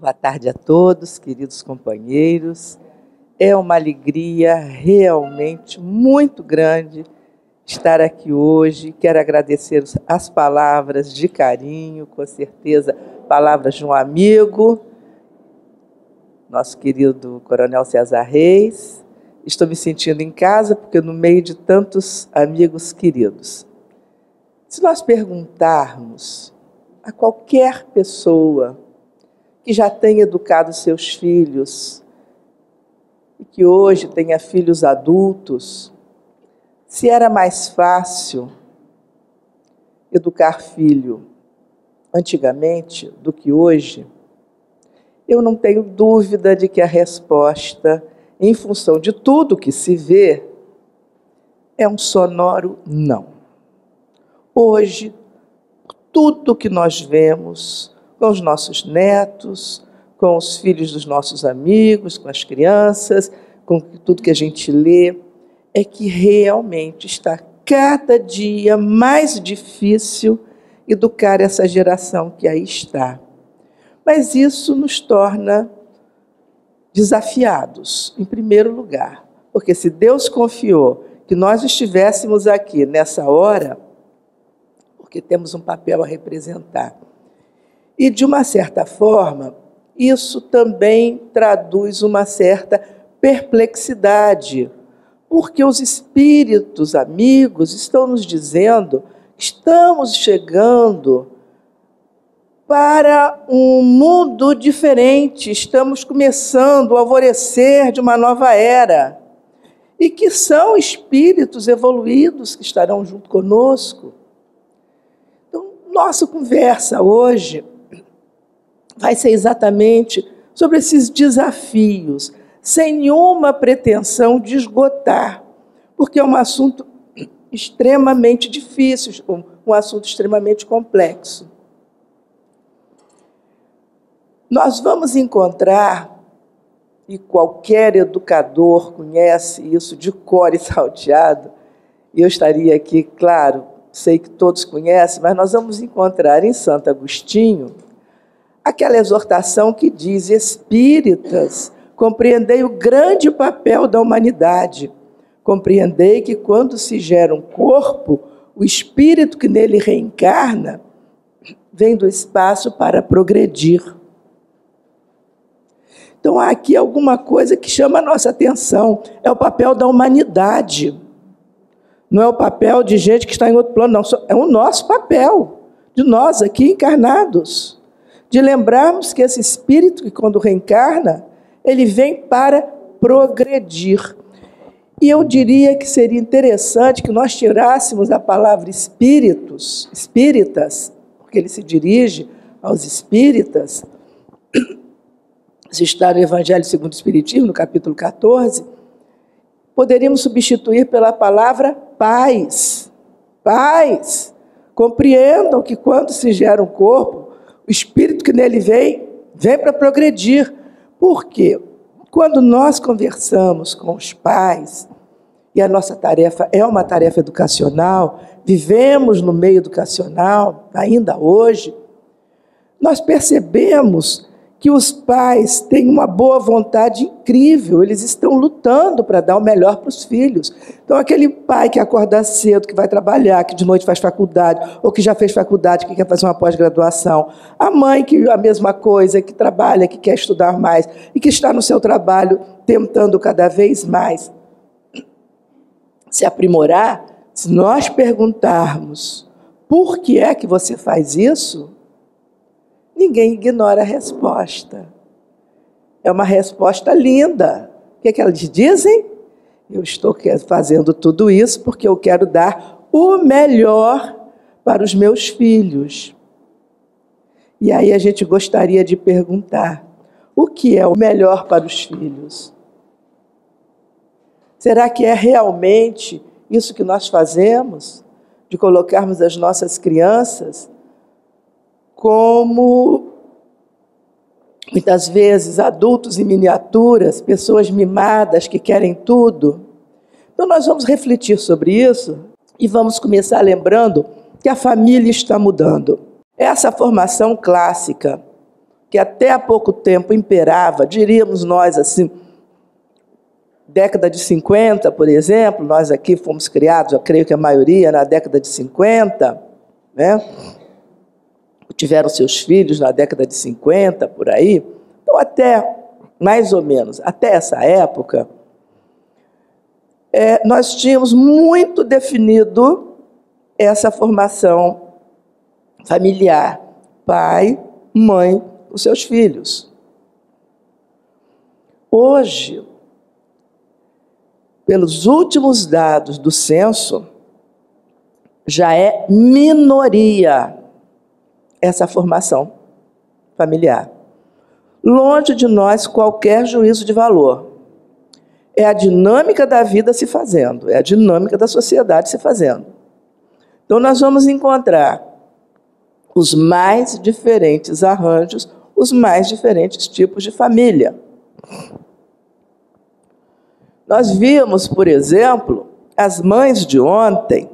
Boa tarde a todos, queridos companheiros. É uma alegria realmente muito grande estar aqui hoje. Quero agradecer as palavras de carinho, com certeza, palavras de um amigo, nosso querido Coronel César Reis. Estou me sentindo em casa porque no meio de tantos amigos queridos. Se nós perguntarmos a qualquer pessoa que já tenha educado seus filhos e que hoje tenha filhos adultos, se era mais fácil educar filho antigamente do que hoje, eu não tenho dúvida de que a resposta, em função de tudo que se vê, é um sonoro não. Hoje, tudo que nós vemos com os nossos netos, com os filhos dos nossos amigos, com as crianças, com tudo que a gente lê, é que realmente está cada dia mais difícil educar essa geração que aí está. Mas isso nos torna desafiados, em primeiro lugar, porque se Deus confiou que nós estivéssemos aqui nessa hora, porque temos um papel a representar. E, de uma certa forma, isso também traduz uma certa perplexidade, porque os espíritos amigos estão nos dizendo que estamos chegando para um mundo diferente, estamos começando o alvorecer de uma nova era, e que são espíritos evoluídos que estarão junto conosco. Então, nossa conversa hoje vai ser exatamente sobre esses desafios, sem nenhuma pretensão de esgotar, porque é um assunto extremamente difícil, um assunto extremamente complexo. Nós vamos encontrar, e qualquer educador conhece isso de cor e salteado, e eu estaria aqui, claro, sei que todos conhecem, mas nós vamos encontrar em Santo Agostinho aquela exortação que diz: espíritas, compreendei o grande papel da humanidade. Compreendei que quando se gera um corpo, o espírito que nele reencarna vem do espaço para progredir. Então, há aqui alguma coisa que chama a nossa atenção. É o papel da humanidade. Não é o papel de gente que está em outro plano, não. É o nosso papel, de nós aqui encarnados. De lembrarmos que esse espírito, que quando reencarna, ele vem para progredir. E eu diria que seria interessante que nós tirássemos a palavra espíritos, espíritas, porque ele se dirige aos espíritas. Se está no Evangelho segundo o Espiritismo, no capítulo 14, poderíamos substituir pela palavra pais. Pais, compreendam que quando se gera um corpo, o espírito que nele vem para progredir. Por quê? Quando nós conversamos com os pais, e a nossa tarefa é uma tarefa educacional, vivemos no meio educacional, ainda hoje, nós percebemos que os pais têm uma boa vontade incrível, eles estão lutando para dar o melhor para os filhos. Então, aquele pai que acorda cedo, que vai trabalhar, que de noite faz faculdade, ou que já fez faculdade, que quer fazer uma pós-graduação. A mãe, que a mesma coisa, que trabalha, que quer estudar mais, e que está no seu trabalho tentando cada vez mais se aprimorar. Se nós perguntarmos por que é que você faz isso, ninguém ignora a resposta. É uma resposta linda. O que é que elas dizem? Eu estou fazendo tudo isso porque eu quero dar o melhor para os meus filhos. E aí a gente gostaria de perguntar: o que é o melhor para os filhos? Será que é realmente isso que nós fazemos? De colocarmos as nossas crianças como, muitas vezes, adultos em miniaturas, pessoas mimadas que querem tudo? Então, nós vamos refletir sobre isso e vamos começar lembrando que a família está mudando. Essa formação clássica que até há pouco tempo imperava, diríamos nós assim, década de 50, por exemplo, nós aqui fomos criados, eu creio que a maioria na década de 50, né? Tiveram seus filhos na década de 50, por aí. Então, até, mais ou menos, até essa época, nós tínhamos muito definido essa formação familiar. Pai, mãe, os seus filhos. Hoje, pelos últimos dados do censo, já é minoria essa formação familiar. Longe de nós qualquer juízo de valor. É a dinâmica da vida se fazendo, é a dinâmica da sociedade se fazendo. Então, nós vamos encontrar os mais diferentes arranjos, os mais diferentes tipos de família. Nós vimos, por exemplo, as mães de ontem.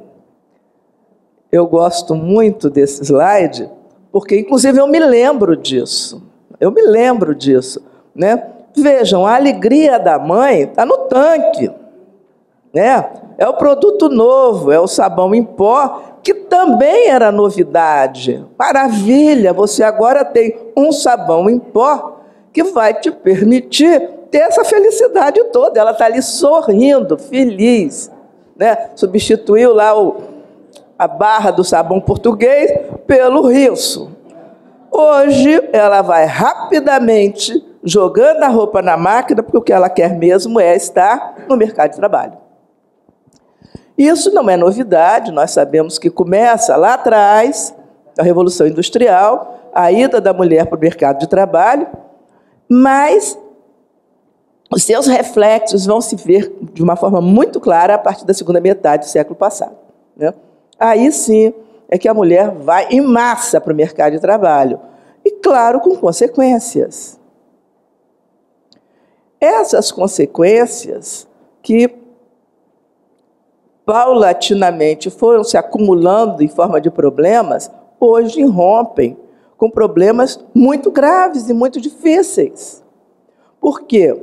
Eu gosto muito desse slide, porque, inclusive, eu me lembro disso. Né? Vejam, a alegria da mãe está no tanque. Né? É o produto novo, é o sabão em pó, que também era novidade. Maravilha, você agora tem um sabão em pó que vai te permitir ter essa felicidade toda. Ela está ali sorrindo, feliz. Né? Substituiu lá a barra do sabão português pelo riço. Hoje, ela vai rapidamente jogando a roupa na máquina, porque o que ela quer mesmo é estar no mercado de trabalho. Isso não é novidade, nós sabemos que começa lá atrás, a Revolução Industrial, a ida da mulher para o mercado de trabalho, mas os seus reflexos vão se ver de uma forma muito clara a partir da segunda metade do século passado. Né? Aí sim é que a mulher vai em massa para o mercado de trabalho. E, claro, com consequências. Essas consequências que paulatinamente foram se acumulando em forma de problemas, hoje irrompem com problemas muito graves e muito difíceis. Por quê?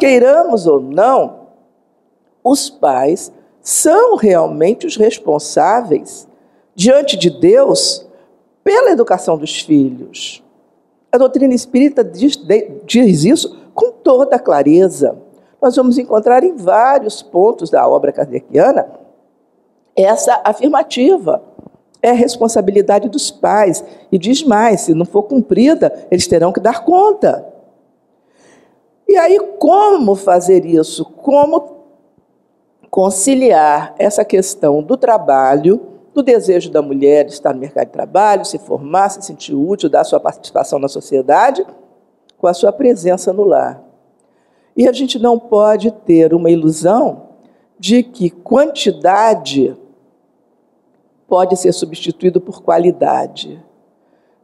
Queiramos ou não, os pais são realmente os responsáveis, diante de Deus, pela educação dos filhos. A doutrina espírita diz isso com toda clareza. Nós vamos encontrar em vários pontos da obra kardeciana essa afirmativa. É responsabilidade dos pais. E diz mais, se não for cumprida, eles terão que dar conta. E aí, como fazer isso? Como conciliar essa questão do trabalho, do desejo da mulher de estar no mercado de trabalho, se formar, se sentir útil, dar sua participação na sociedade, com a sua presença no lar. E a gente não pode ter uma ilusão de que quantidade pode ser substituído por qualidade.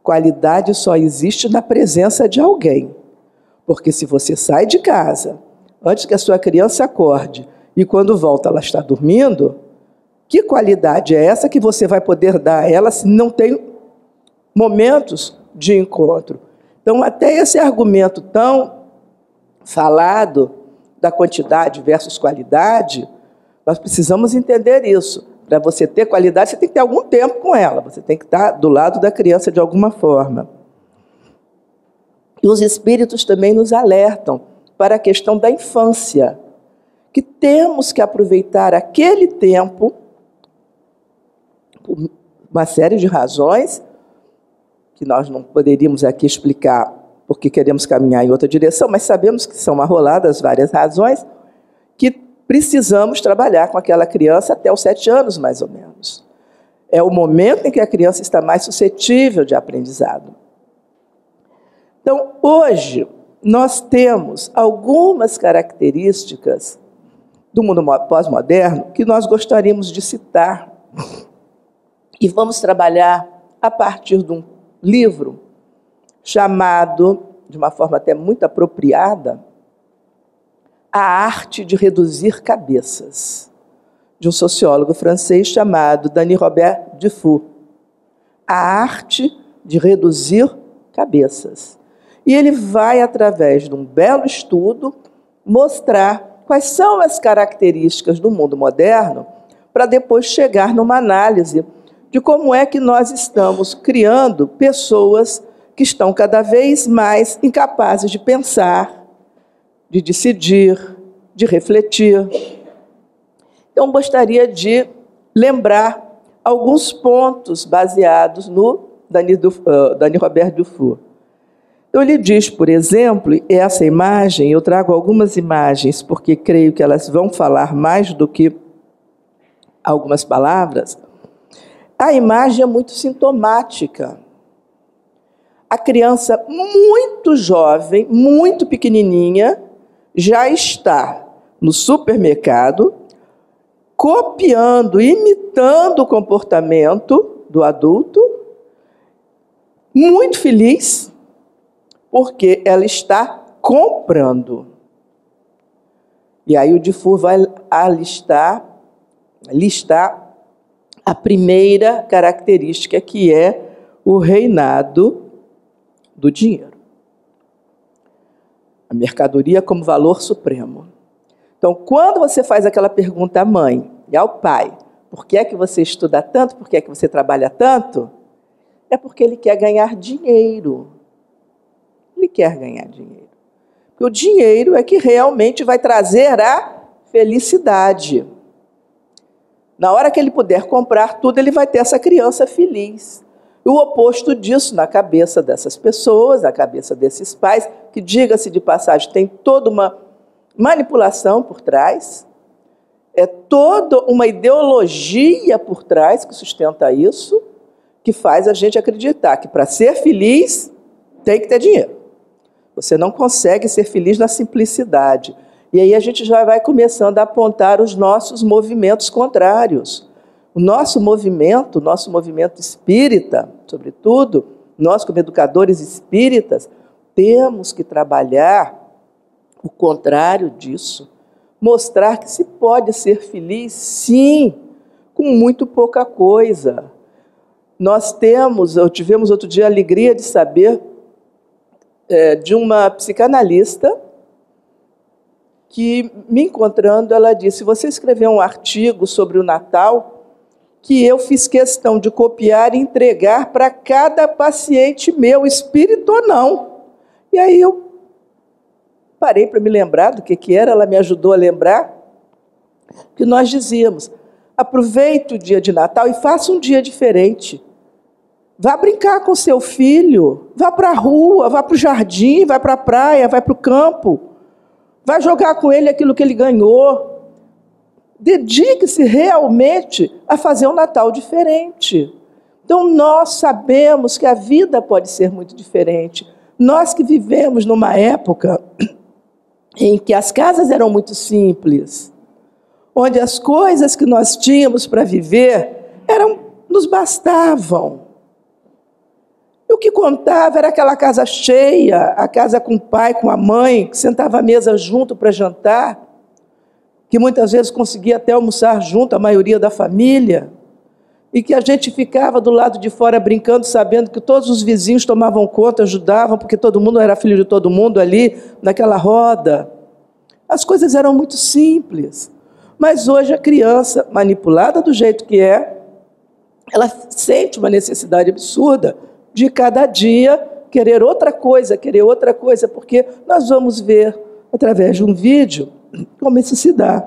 Qualidade só existe na presença de alguém. Porque se você sai de casa, antes que a sua criança acorde, e quando volta ela está dormindo, que qualidade é essa que você vai poder dar a ela se não tem momentos de encontro? Então, até esse argumento tão falado da quantidade versus qualidade, nós precisamos entender isso. Para você ter qualidade, você tem que ter algum tempo com ela, você tem que estar do lado da criança de alguma forma. E os espíritos também nos alertam para a questão da infância, que temos que aproveitar aquele tempo, por uma série de razões, que nós não poderíamos aqui explicar porque queremos caminhar em outra direção, mas sabemos que são arroladas várias razões, que precisamos trabalhar com aquela criança até os 7 anos, mais ou menos. É o momento em que a criança está mais suscetível de aprendizado. Então, hoje, nós temos algumas características do mundo pós-moderno que nós gostaríamos de citar. E vamos trabalhar a partir de um livro chamado, de uma forma até muito apropriada, A Arte de Reduzir Cabeças, de um sociólogo francês chamado Denis Robert Dufour. A Arte de Reduzir Cabeças. E ele vai, através de um belo estudo, mostrar quais são as características do mundo moderno, para depois chegar numa análise de como é que nós estamos criando pessoas que estão cada vez mais incapazes de pensar, de decidir, de refletir. Então, gostaria de lembrar alguns pontos baseados no Denis Robert Dufour. Então, ele diz, por exemplo, essa imagem, eu trago algumas imagens, porque creio que elas vão falar mais do que algumas palavras. A imagem é muito sintomática. A criança muito jovem, muito pequenininha, já está no supermercado, copiando, imitando o comportamento do adulto, muito feliz, porque ela está comprando. E aí o Dufour vai listar a primeira característica, que é o reinado do dinheiro. A mercadoria como valor supremo. Então, quando você faz aquela pergunta à mãe e ao pai, por que é que você estuda tanto, por que é que você trabalha tanto? É porque ele quer ganhar dinheiro. Ele quer ganhar dinheiro. Porque o dinheiro é que realmente vai trazer a felicidade. Na hora que ele puder comprar tudo, ele vai ter essa criança feliz. E o oposto disso, na cabeça dessas pessoas, na cabeça desses pais, que, diga-se de passagem, tem toda uma manipulação por trás, é toda uma ideologia por trás que sustenta isso, que faz a gente acreditar que para ser feliz tem que ter dinheiro. Você não consegue ser feliz na simplicidade. E aí a gente já vai começando a apontar os nossos movimentos contrários. O nosso movimento espírita, sobretudo, nós como educadores espíritas, temos que trabalhar o contrário disso. Mostrar que se pode ser feliz, sim, com muito pouca coisa. Tivemos outro dia a alegria de saber de uma psicanalista que, me encontrando, ela disse: você escreveu um artigo sobre o Natal que eu fiz questão de copiar e entregar para cada paciente meu, espírito ou não. E aí eu parei para me lembrar do que era, ela me ajudou a lembrar, que nós dizíamos: aproveite o dia de Natal e faça um dia diferente. Vá brincar com seu filho, vá para a rua, vá para o jardim, vá para a praia, vá para o campo. Vai jogar com ele aquilo que ele ganhou. Dedique-se realmente a fazer um Natal diferente. Então, nós sabemos que a vida pode ser muito diferente. Nós que vivemos numa época em que as casas eram muito simples, onde as coisas que nós tínhamos para viver nos bastavam. E o que contava era aquela casa cheia, a casa com o pai, com a mãe, que sentava à mesa junto para jantar, que muitas vezes conseguia até almoçar junto, a maioria da família, e que a gente ficava do lado de fora brincando, sabendo que todos os vizinhos tomavam conta, ajudavam, porque todo mundo era filho de todo mundo ali, naquela roda. As coisas eram muito simples. Mas hoje a criança, manipulada do jeito que é, ela sente uma necessidade absurda de cada dia querer outra coisa, porque nós vamos ver, através de um vídeo, como isso se dá.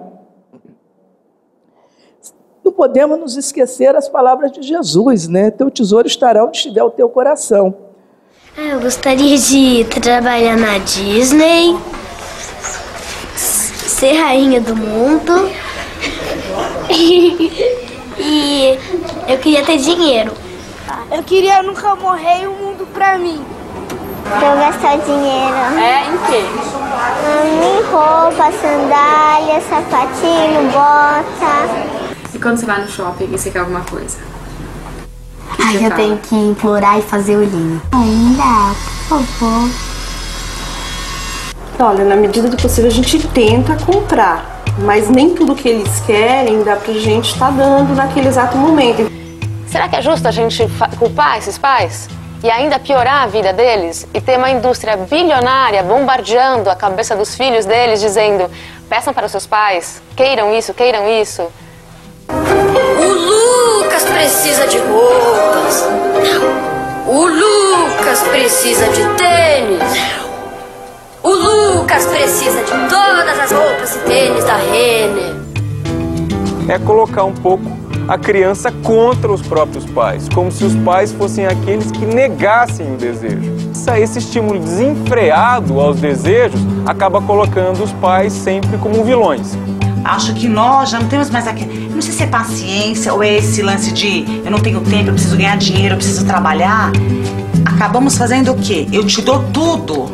Não podemos nos esquecer as palavras de Jesus, né? Teu tesouro estará onde estiver o teu coração. Eu gostaria de trabalhar na Disney, ser rainha do mundo e eu queria ter dinheiro. Eu queria nunca morrer e o mundo pra mim. Pra eu gastar dinheiro. Em quê? Em roupa, sandália, sapatinho, bota. E quando você vai no shopping e você quer alguma coisa? Aí eu tenho que implorar e fazer olhinho. Ainda, por favor. Olha, na medida do possível a gente tenta comprar, mas nem tudo que eles querem dá pra gente estar dando naquele exato momento. Será que é justo a gente culpar esses pais? e ainda piorar a vida deles e ter uma indústria bilionária bombardeando a cabeça dos filhos deles, dizendo: peçam para os seus pais, queiram isso, queiram isso. O Lucas precisa de roupas. Não. O Lucas precisa de tênis. Não. O Lucas precisa de todas as roupas e tênis da Renner. É colocar um pouco a criança contra os próprios pais, como se os pais fossem aqueles que negassem o desejo. Esse estímulo desenfreado aos desejos acaba colocando os pais sempre como vilões. Acho que nós já não temos mais aquele... Não sei se é paciência ou é esse lance de eu não tenho tempo, eu preciso ganhar dinheiro, eu preciso trabalhar. Acabamos fazendo o quê? Eu te dou tudo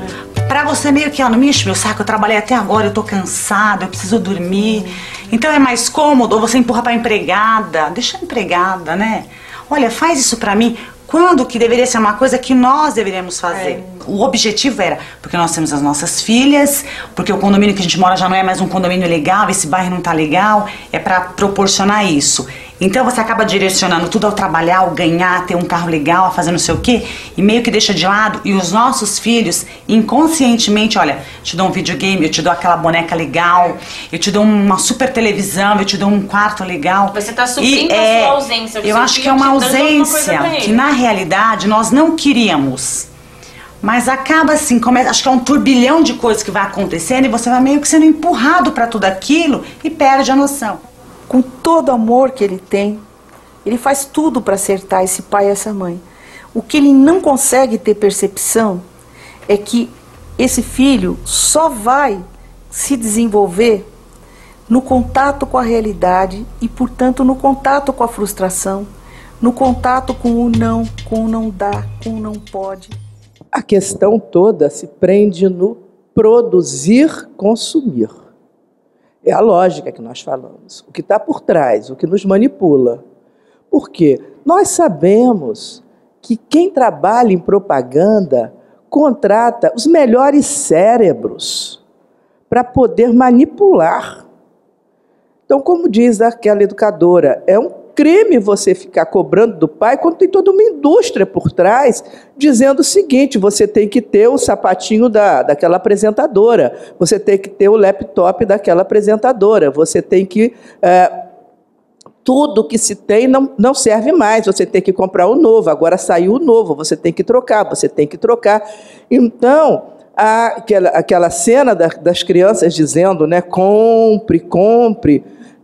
pra você meio que, não me enche meu saco, eu trabalhei até agora, eu tô cansada, eu preciso dormir. Então é mais cômodo, ou você empurra pra empregada, deixa a empregada, né? Olha, faz isso pra mim. Quando que deveria ser uma coisa que nós deveríamos fazer? O objetivo era, porque nós temos as nossas filhas, porque o condomínio que a gente mora já não é mais um condomínio legal, esse bairro não tá legal, é pra proporcionar isso. Então você acaba direcionando tudo ao trabalhar, ao ganhar, ter um carro legal, a fazer não sei o quê, e meio que deixa de lado, e os nossos filhos, inconscientemente, olha, te dou um videogame, eu te dou aquela boneca legal, eu te dou uma super televisão, eu te dou um quarto legal. Você tá suprindo a sua ausência. Eu acho que é uma ausência que na realidade nós não queríamos. Mas acaba assim, acho que é um turbilhão de coisas que vai acontecendo e você vai meio que sendo empurrado para tudo aquilo e perde a noção. Com todo o amor que ele tem, ele faz tudo para acertar esse pai e essa mãe. O que ele não consegue ter percepção é que esse filho só vai se desenvolver no contato com a realidade e, portanto, no contato com a frustração, no contato com o não dá, com o não pode. A questão toda se prende no produzir, consumir. É a lógica que nós falamos. O que está por trás, o que nos manipula. Por quê? Nós sabemos que quem trabalha em propaganda contrata os melhores cérebros para poder manipular. Então, como diz aquela educadora, é um crime você ficar cobrando do pai quando tem toda uma indústria por trás dizendo o seguinte: você tem que ter o sapatinho daquela apresentadora, você tem que ter o laptop daquela apresentadora, você tem que... tudo que se tem não serve mais, você tem que comprar o novo, agora saiu o novo, você tem que trocar, Então, aquela cena das crianças dizendo, né, compre,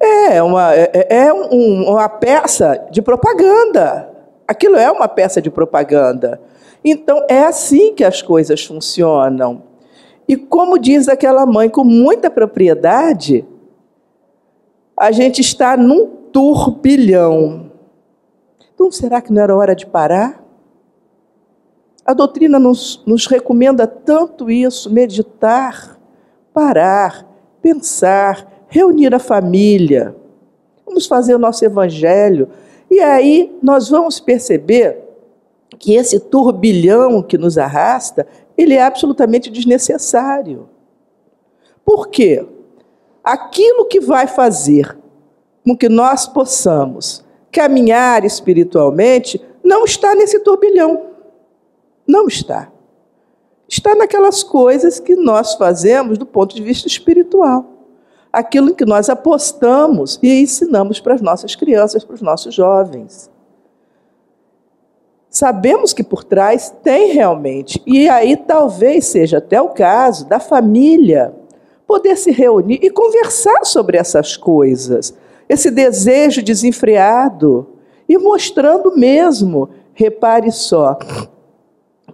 é uma peça de propaganda. Aquilo é uma peça de propaganda. Então, é assim que as coisas funcionam. E como diz aquela mãe com muita propriedade, a gente está num turbilhão. Então, será que não era hora de parar? A doutrina nos recomenda tanto isso, meditar, parar, pensar, reunir a família, vamos fazer o nosso evangelho, e aí nós vamos perceber que esse turbilhão que nos arrasta, ele é absolutamente desnecessário. Por quê? Aquilo que vai fazer com que nós possamos caminhar espiritualmente não está nesse turbilhão. Não está. Está naquelas coisas que nós fazemos do ponto de vista espiritual. Aquilo em que nós apostamos e ensinamos para as nossas crianças, para os nossos jovens. Sabemos que por trás tem realmente, e aí talvez seja até o caso da família poder se reunir e conversar sobre essas coisas, esse desejo desenfreado, e mostrando mesmo, repare só,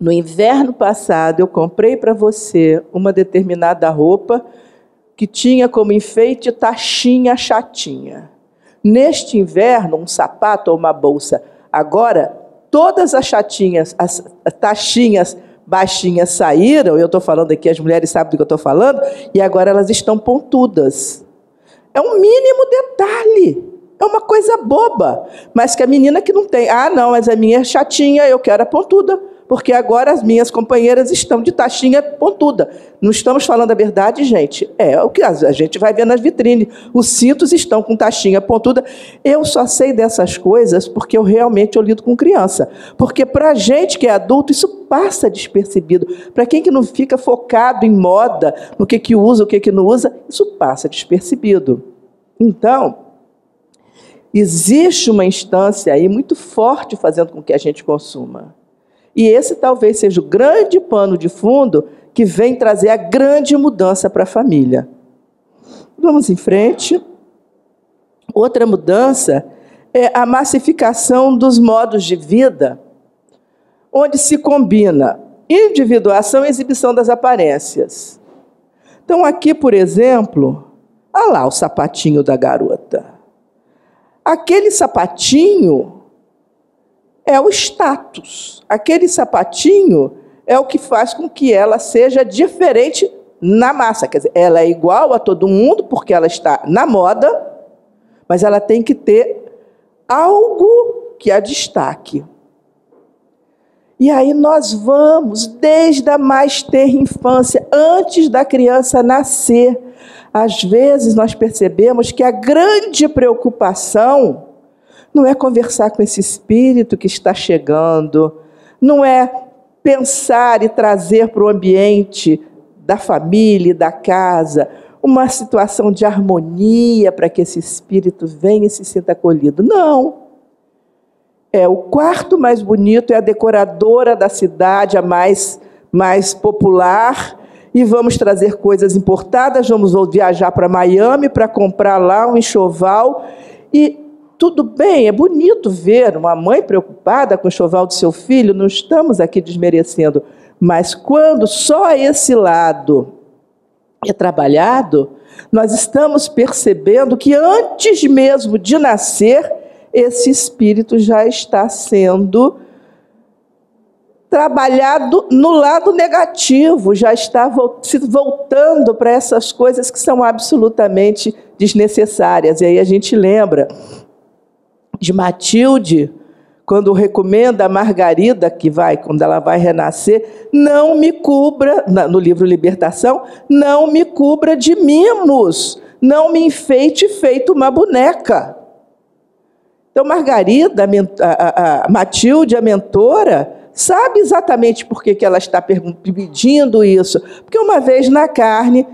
no inverno passado eu comprei para você uma determinada roupa que tinha como enfeite taxinha chatinha. Neste inverno, um sapato ou uma bolsa. Agora, todas as chatinhas, as taxinhas baixinhas saíram, eu estou falando aqui, as mulheres sabem do que eu estou falando, e agora elas estão pontudas. É um mínimo detalhe, é uma coisa boba, mas que a menina que não tem, não, mas a minha é chatinha, eu quero a pontuda. porque agora as minhas companheiras estão de taxinha pontuda. Não estamos falando a verdade, gente? É o que a gente vai ver nas vitrines. Os cintos estão com taxinha pontuda. Eu só sei dessas coisas porque eu realmente lido com criança. Porque para a gente que é adulto, isso passa despercebido. Para quem que não fica focado em moda, no que usa, o que não usa, isso passa despercebido. Então, existe uma instância aí muito forte fazendo com que a gente consuma. E esse talvez seja o grande pano de fundo que vem trazer a grande mudança para a família. Vamos em frente. Outra mudança é a massificação dos modos de vida, onde se combina individuação e exibição das aparências. Então, aqui, por exemplo, olha lá o sapatinho da garota. Aquele sapatinho é o status. Aquele sapatinho é o que faz com que ela seja diferente na massa. Quer dizer, ela é igual a todo mundo porque ela está na moda, mas ela tem que ter algo que a destaque. E aí nós vamos, desde a mais tenra infância, antes da criança nascer. Às vezes nós percebemos que a grande preocupação não é conversar com esse espírito que está chegando, não é pensar e trazer para o ambiente da família e da casa uma situação de harmonia para que esse espírito venha e se sinta acolhido. Não. É o quarto mais bonito, é a decoradora da cidade, a mais popular, e vamos trazer coisas importadas, vamos viajar para Miami para comprar lá um enxoval. E tudo bem, é bonito ver uma mãe preocupada com o enxoval do seu filho, não estamos aqui desmerecendo, mas quando só esse lado é trabalhado, nós estamos percebendo que antes mesmo de nascer, esse espírito já está sendo trabalhado no lado negativo, já está se voltando para essas coisas que são absolutamente desnecessárias. E aí a gente lembra de Matilde, quando recomenda a Margarida, quando ela vai renascer, não me cubra, no livro Libertação, não me cubra de mimos, não me enfeite feito uma boneca. Então, Margarida, a Matilde, a mentora, sabe exatamente por que ela está pedindo isso. Porque uma vez na carne,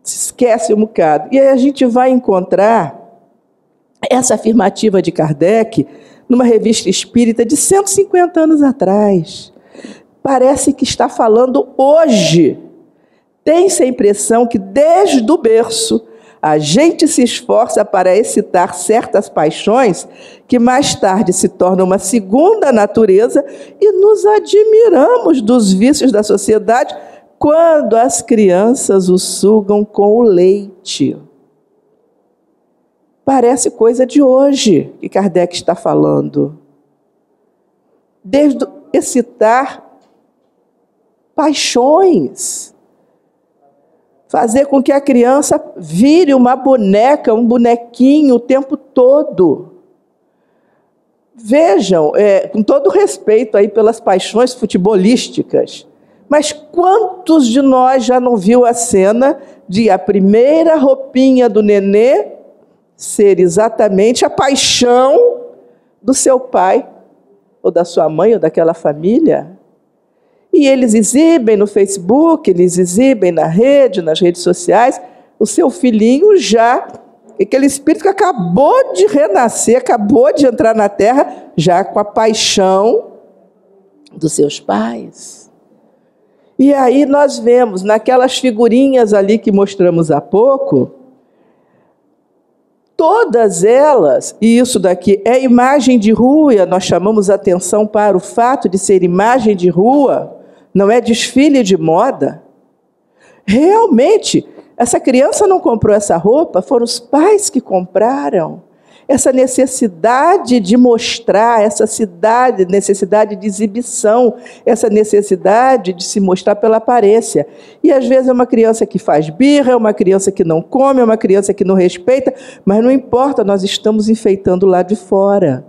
se esquece um bocado. E aí a gente vai encontrar essa afirmativa de Kardec numa revista espírita de 150 anos atrás. Parece que está falando hoje. Tem-se a impressão que desde o berço a gente se esforça para excitar certas paixões que mais tarde se tornam uma segunda natureza e nos admiramos dos vícios da sociedade quando as crianças o sugam com o leite. Parece coisa de hoje que Kardec está falando. Desde excitar paixões. Fazer com que a criança vire uma boneca, um bonequinho o tempo todo. Vejam, com todo respeito aí pelas paixões futebolísticas, mas quantos de nós já não viu a cena de a primeira roupinha do nenê ser exatamente a paixão do seu pai, ou da sua mãe, ou daquela família? E eles exibem no Facebook, eles exibem na rede, nas redes sociais, o seu filhinho já, aquele espírito que acabou de renascer, acabou de entrar na Terra, já com a paixão dos seus pais. E aí nós vemos, naquelas figurinhas ali que mostramos há pouco, todas elas, e isso daqui é imagem de rua, nós chamamos atenção para o fato de ser imagem de rua, não é desfile de moda. Realmente, essa criança não comprou essa roupa, foram os pais que compraram. Essa necessidade de mostrar, essa necessidade de exibição, essa necessidade de se mostrar pela aparência. E às vezes é uma criança que faz birra, é uma criança que não come, é uma criança que não respeita, mas não importa, nós estamos enfeitando lá de fora.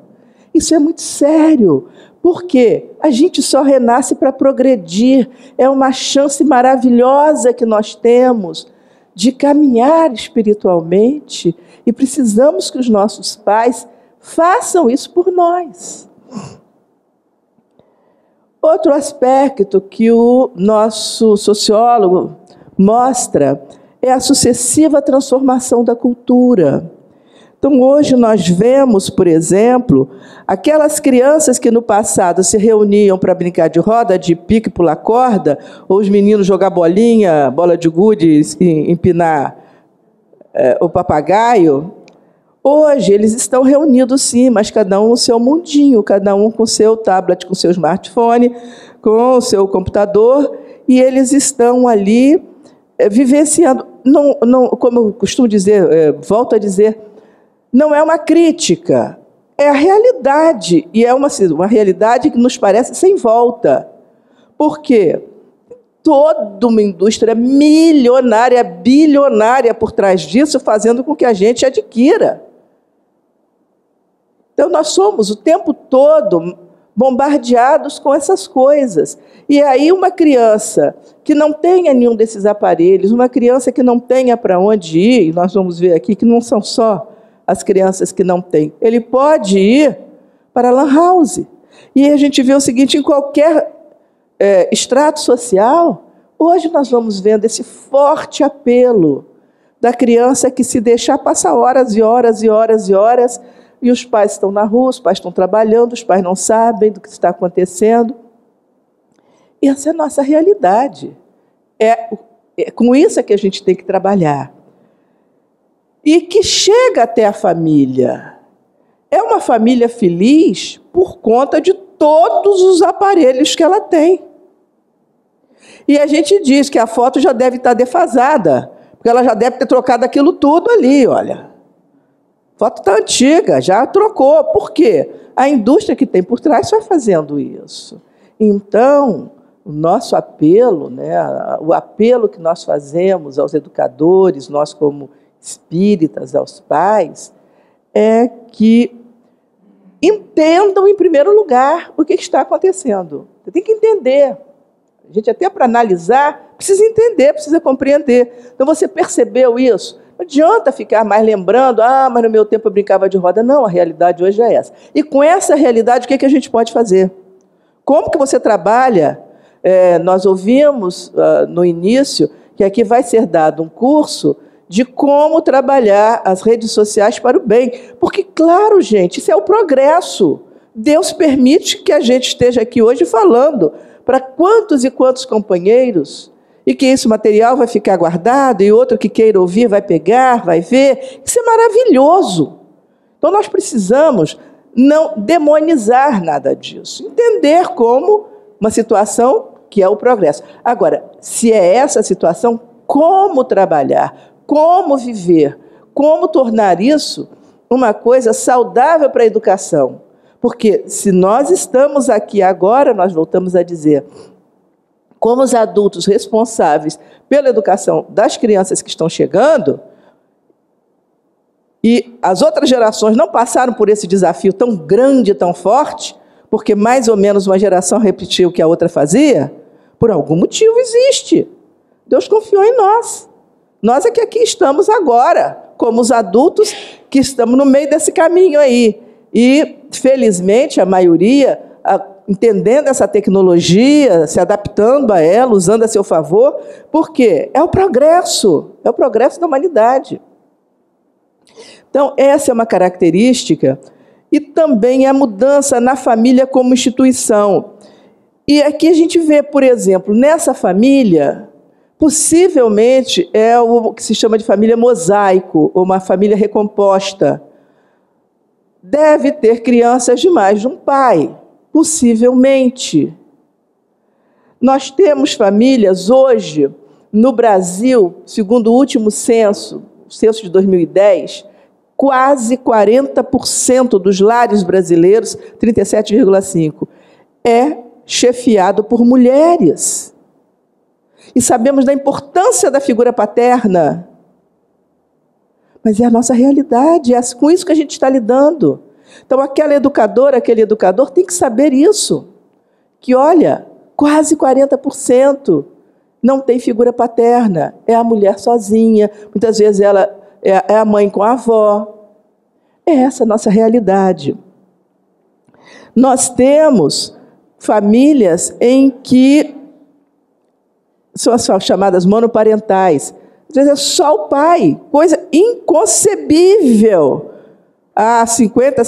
Isso é muito sério, Porque a gente só renasce para progredir. É uma chance maravilhosa que nós temos de caminhar espiritualmente e precisamos que os nossos pais façam isso por nós. Outro aspecto que o nosso sociólogo mostra é a sucessiva transformação da cultura. Então, hoje nós vemos, por exemplo, aquelas crianças que no passado se reuniam para brincar de roda, de pique, pular corda, ou os meninos jogar bolinha, bola de gude, empinar o papagaio. Hoje eles estão reunidos sim, mas cada um no seu mundinho, cada um com seu tablet, com seu smartphone, com o seu computador, e eles estão ali vivenciando. Não, como eu costumo dizer, volto a dizer, não é uma crítica, é a realidade, e é uma realidade que nos parece sem volta. Por quê? Toda uma indústria milionária, bilionária por trás disso, fazendo com que a gente adquira. Então, nós somos o tempo todo bombardeados com essas coisas. E aí uma criança que não tenha nenhum desses aparelhos, uma criança que não tenha para onde ir, e nós vamos ver aqui que não são só as crianças que não têm, ele pode ir para a lan house. E a gente vê o seguinte, em qualquer extrato social, hoje nós vamos vendo esse forte apelo da criança que se deixar passar horas e horas e horas e horas, e os pais estão na rua, os pais estão trabalhando, os pais não sabem do que está acontecendo. E essa é a nossa realidade. É com isso que a gente tem que trabalhar. E que chega até a família. É uma família feliz por conta de todos os aparelhos que ela tem. E a gente diz que a foto já deve estar defasada, porque ela já deve ter trocado aquilo tudo ali, olha. A foto está antiga, já trocou. Por quê? A indústria que tem por trás vai fazendo isso. Então, o nosso apelo, né, o apelo que nós fazemos aos educadores, nós como espíritas, aos pais, é que entendam, em primeiro lugar, o que está acontecendo. Você tem que entender. A gente, até para analisar, precisa entender, precisa compreender. Então, você percebeu isso? Não adianta ficar mais lembrando, mas no meu tempo eu brincava de roda. Não, a realidade hoje é essa. E com essa realidade, o que a gente pode fazer? Como que você trabalha? Nós ouvimos no início que aqui vai ser dado um curso de como trabalhar as redes sociais para o bem. Porque, claro, gente, isso é o progresso. Deus permite que a gente esteja aqui hoje falando para quantos e quantos companheiros, e que esse material vai ficar guardado, e outro que queira ouvir vai pegar, vai ver. Isso é maravilhoso. Então, nós precisamos não demonizar nada disso. Entender como uma situação que é o progresso. Agora, se é essa situação, como trabalhar? Como viver? Como tornar isso uma coisa saudável para a educação? Porque se nós estamos aqui agora, nós voltamos a dizer, como os adultos responsáveis pela educação das crianças que estão chegando, e as outras gerações não passaram por esse desafio tão grande, tão forte, porque mais ou menos uma geração repetiu o que a outra fazia, por algum motivo existe. Deus confiou em nós. Nós é que aqui estamos agora, como os adultos que estamos no meio desse caminho aí. E, felizmente, a maioria, entendendo essa tecnologia, se adaptando a ela, usando a seu favor, porque é o progresso da humanidade. Então, essa é uma característica, e também a mudança na família como instituição. E aqui a gente vê, por exemplo, nessa família, possivelmente é o que se chama de família mosaico, ou uma família recomposta. Deve ter crianças de mais de um pai, possivelmente. Nós temos famílias hoje, no Brasil, segundo o último censo, o censo de 2010, quase 40% dos lares brasileiros, 37,5%, é chefiado por mulheres. E sabemos da importância da figura paterna. Mas é a nossa realidade, é com isso que a gente está lidando. Então, aquela educadora, aquele educador tem que saber isso. Que, olha, quase 40% não tem figura paterna. É a mulher sozinha. Muitas vezes ela é a mãe com a avó. É essa a nossa realidade. Nós temos famílias em que são as chamadas monoparentais. Às vezes é só o pai, coisa inconcebível. Há 50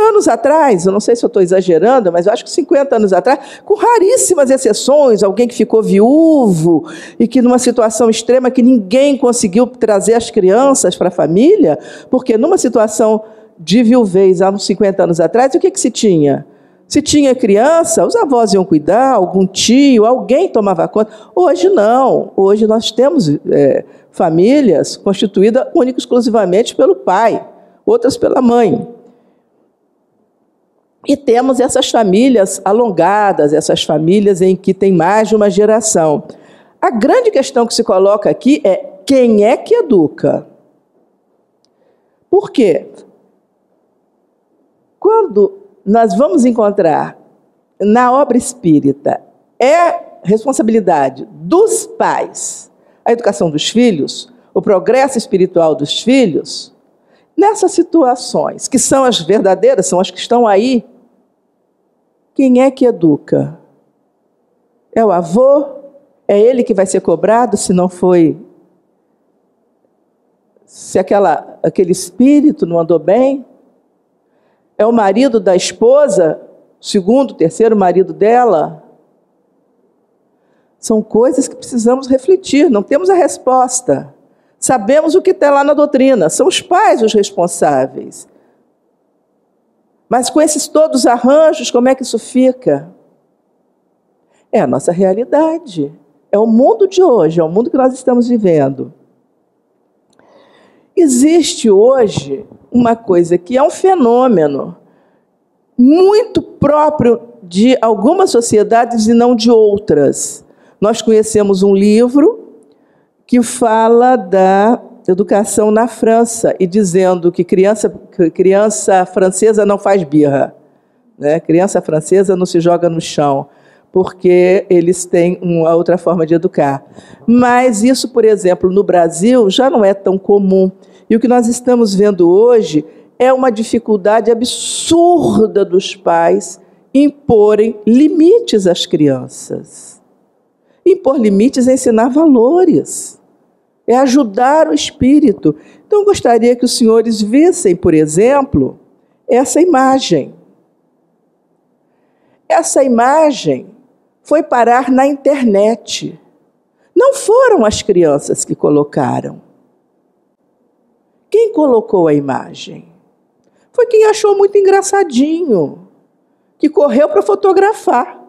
anos atrás, eu não sei se eu estou exagerando, mas eu acho que 50 anos atrás, com raríssimas exceções, alguém que ficou viúvo e que numa situação extrema que ninguém conseguiu trazer as crianças para a família, porque numa situação de viuvez há uns 50 anos atrás, o que se tinha? Se tinha criança, os avós iam cuidar, algum tio, alguém tomava conta. Hoje não. Hoje nós temos famílias constituídas única e exclusivamente pelo pai, outras pela mãe. E temos essas famílias alongadas, essas famílias em que tem mais de uma geração. A grande questão que se coloca aqui é quem é que educa? Por quê? Quando nós vamos encontrar na obra espírita responsabilidade dos pais, a educação dos filhos, o progresso espiritual dos filhos, nessas situações, que são as verdadeiras, são as que estão aí, quem é que educa? É o avô? É ele que vai ser cobrado se não foi? Se aquele espírito não andou bem? É o marido da esposa, segundo, terceiro marido dela? São coisas que precisamos refletir, não temos a resposta. Sabemos o que está lá na doutrina, são os pais os responsáveis. Mas com esses todos os arranjos, como é que isso fica? É a nossa realidade, é o mundo de hoje, é o mundo que nós estamos vivendo. Existe hoje uma coisa que é um fenômeno muito próprio de algumas sociedades e não de outras. Nós conhecemos um livro que fala da educação na França e dizendo que criança francesa não faz birra, né? Criança francesa não se joga no chão, porque eles têm uma outra forma de educar. Mas isso, por exemplo, no Brasil já não é tão comum. E o que nós estamos vendo hoje é uma dificuldade absurda dos pais imporem limites às crianças. Impor limites é ensinar valores, é ajudar o espírito. Então, eu gostaria que os senhores vissem, por exemplo, essa imagem. Essa imagem foi parar na internet. Não foram as crianças que colocaram. Quem colocou a imagem? Foi quem achou muito engraçadinho, que correu para fotografar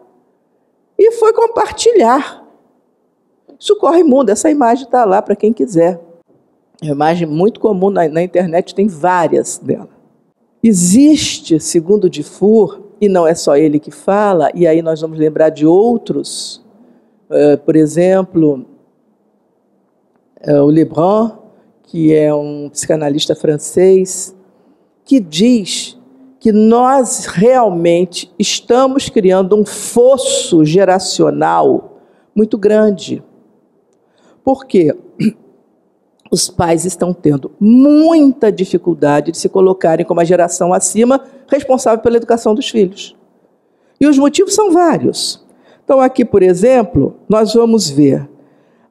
e foi compartilhar. Isso corre mundo, essa imagem está lá para quem quiser. É uma imagem muito comum na internet, tem várias dela. Existe, segundo Dufour, e não é só ele que fala, e aí nós vamos lembrar de outros, por exemplo, o Lebrun, que é um psicanalista francês, que diz que nós realmente estamos criando um fosso geracional muito grande. Por quê? Os pais estão tendo muita dificuldade de se colocarem como a geração acima responsável pela educação dos filhos. E os motivos são vários. Então, aqui, por exemplo, nós vamos ver.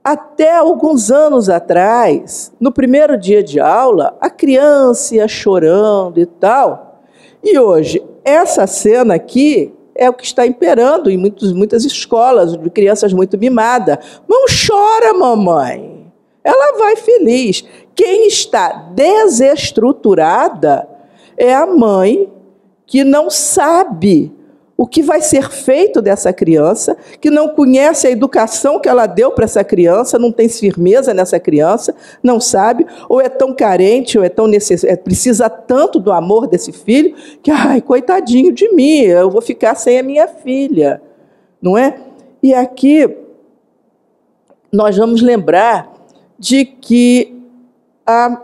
Até alguns anos atrás, no primeiro dia de aula, a criança ia chorando e tal. E hoje, essa cena aqui é o que está imperando em muitas escolas, de crianças muito mimadas. Não chora, mamãe. Ela vai feliz. Quem está desestruturada é a mãe que não sabe o que vai ser feito dessa criança, que não conhece a educação que ela deu para essa criança, não tem firmeza nessa criança, não sabe, ou é tão carente, ou é tão precisa tanto do amor desse filho, que, ai, coitadinho de mim, eu vou ficar sem a minha filha, não é? E aqui nós vamos lembrar de que há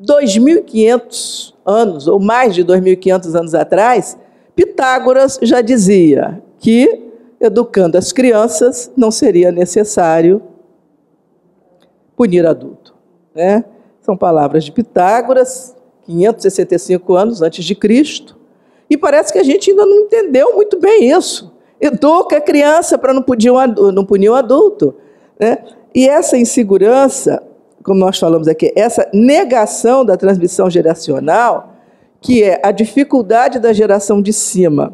2.500 anos, ou mais de 2.500 anos atrás, Pitágoras já dizia que, educando as crianças, não seria necessário punir adulto, né? São palavras de Pitágoras, 565 anos antes de Cristo, e parece que a gente ainda não entendeu muito bem isso. Educa a criança para não punir o adulto, né? E essa insegurança, como nós falamos aqui, essa negação da transmissão geracional, que é a dificuldade da geração de cima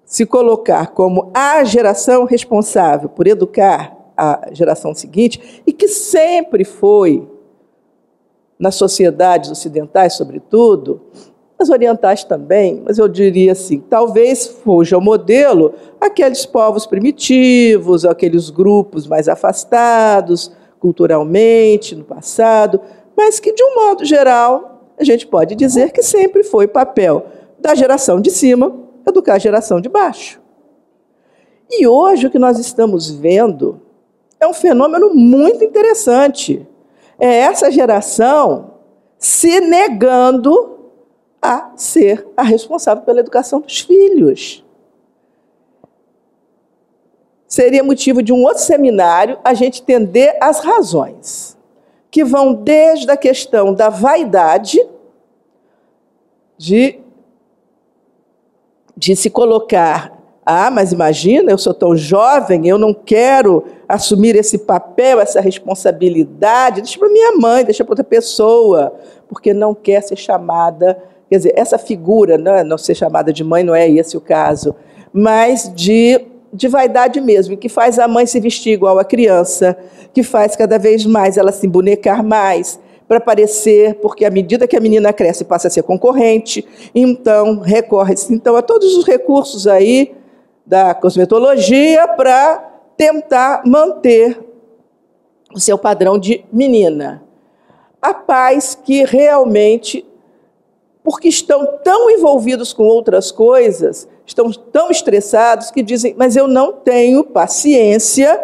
se colocar como a geração responsável por educar a geração seguinte, e que sempre foi, nas sociedades ocidentais, sobretudo, as orientais também, mas eu diria assim, talvez fuja o modelo aqueles povos primitivos, aqueles grupos mais afastados culturalmente no passado, mas que, de um modo geral, a gente pode dizer que sempre foi papel da geração de cima educar a geração de baixo. E hoje o que nós estamos vendo é um fenômeno muito interessante. É essa geração se negando a ser a responsável pela educação dos filhos. Seria motivo de um outro seminário a gente entender as razões, que vão desde a questão da vaidade, de se colocar, mas imagina, eu sou tão jovem, eu não quero assumir esse papel, essa responsabilidade, deixa para minha mãe, deixa para outra pessoa, porque não quer ser chamada, quer dizer, essa figura, não ser chamada de mãe, não é esse o caso, mas de vaidade mesmo, que faz a mãe se vestir igual a criança, que faz cada vez mais ela se embonecar mais, para parecer, porque à medida que a menina cresce passa a ser concorrente, então recorre-se a todos os recursos aí da cosmetologia para tentar manter o seu padrão de menina. Há pais que realmente, porque estão tão envolvidos com outras coisas, estão tão estressados que dizem, mas eu não tenho paciência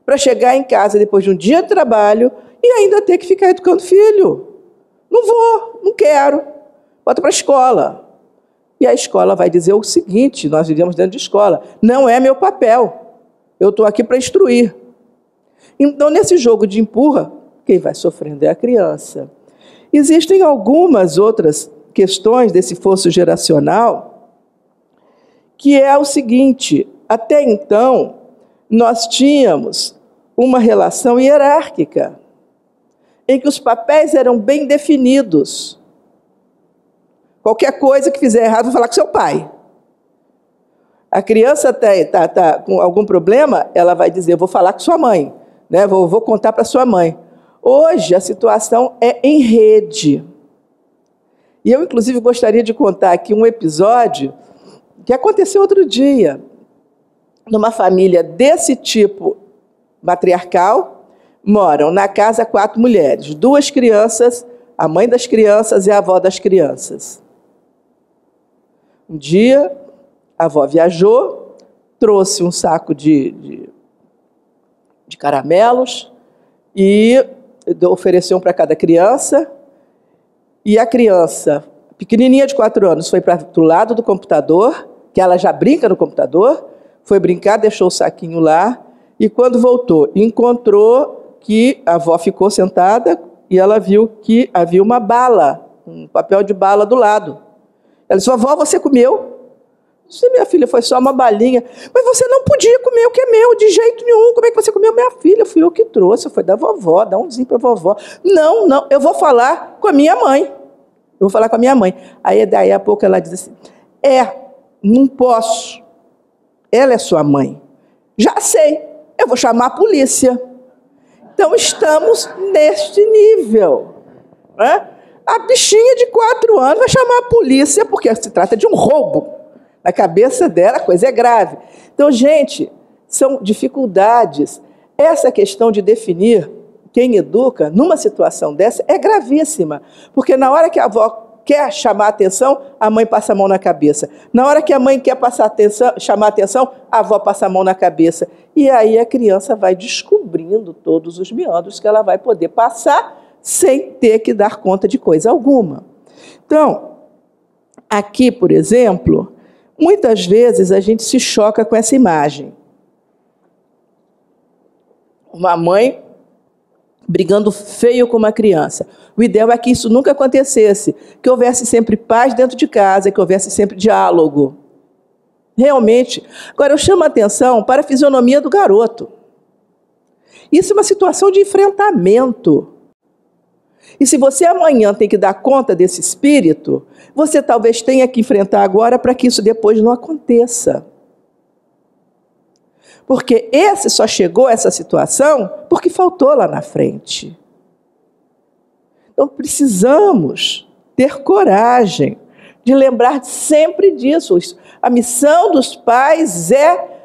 para chegar em casa depois de um dia de trabalho e ainda ter que ficar educando filho. Não vou, não quero. Bota para a escola. E a escola vai dizer o seguinte, nós vivemos dentro de escola, não é meu papel, eu estou aqui para instruir. Então, nesse jogo de empurra, quem vai sofrendo é a criança. Existem algumas outras questões desse fosso geracional, que é o seguinte, até então, nós tínhamos uma relação hierárquica, em que os papéis eram bem definidos. Qualquer coisa que fizer errado, vou falar com seu pai. A criança está com algum problema, ela vai dizer, vou falar com sua mãe, né? Vou contar para sua mãe. Hoje, a situação é em rede. E eu, inclusive, gostaria de contar aqui um episódio que aconteceu outro dia, numa família desse tipo matriarcal. Moram na casa 4 mulheres, 2 crianças, a mãe das crianças e a avó das crianças. Um dia, a avó viajou, trouxe um saco de caramelos e ofereceu um para cada criança. E a criança, pequenininha de 4 anos, foi para o lado do computador, que ela já brinca no computador, foi brincar, deixou o saquinho lá, e quando voltou, encontrou que a avó ficou sentada e ela viu que havia uma bala, um papel de bala do lado. Ela disse, avó, você comeu? Eu disse, minha filha, foi só uma balinha. Mas você não podia comer o que é meu, de jeito nenhum. Como é que você comeu? Minha filha, fui eu que trouxe, foi da vovó, dá umzinho para a vovó. Não, eu vou falar com a minha mãe. Eu vou falar com a minha mãe. Aí, daí a pouco, ela diz assim, não posso. Ela é sua mãe. Já sei, eu vou chamar a polícia. Então, estamos neste nível, né? A bichinha de 4 anos vai chamar a polícia porque se trata de um roubo. Na cabeça dela, a coisa é grave. Então, gente, são dificuldades. Essa questão de definir quem educa numa situação dessa é gravíssima, porque na hora que a avó quer chamar a atenção, a mãe passa a mão na cabeça. Na hora que a mãe quer chamar a atenção, a avó passa a mão na cabeça. E aí a criança vai descobrindo todos os meandros que ela vai poder passar sem ter que dar conta de coisa alguma. Então, Aqui, por exemplo, muitas vezes a gente se choca com essa imagem. Uma mãe brigando feio com uma criança. O ideal é que isso nunca acontecesse, que houvesse sempre paz dentro de casa, que houvesse sempre diálogo. Realmente. Agora, eu chamo a atenção para a fisionomia do garoto. Isso é uma situação de enfrentamento. E se você amanhã tem que dar conta desse espírito, você talvez tenha que enfrentar agora para que isso depois não aconteça. Porque esse só chegou a essa situação porque faltou lá na frente. Então precisamos ter coragem de lembrar sempre disso. A missão dos pais é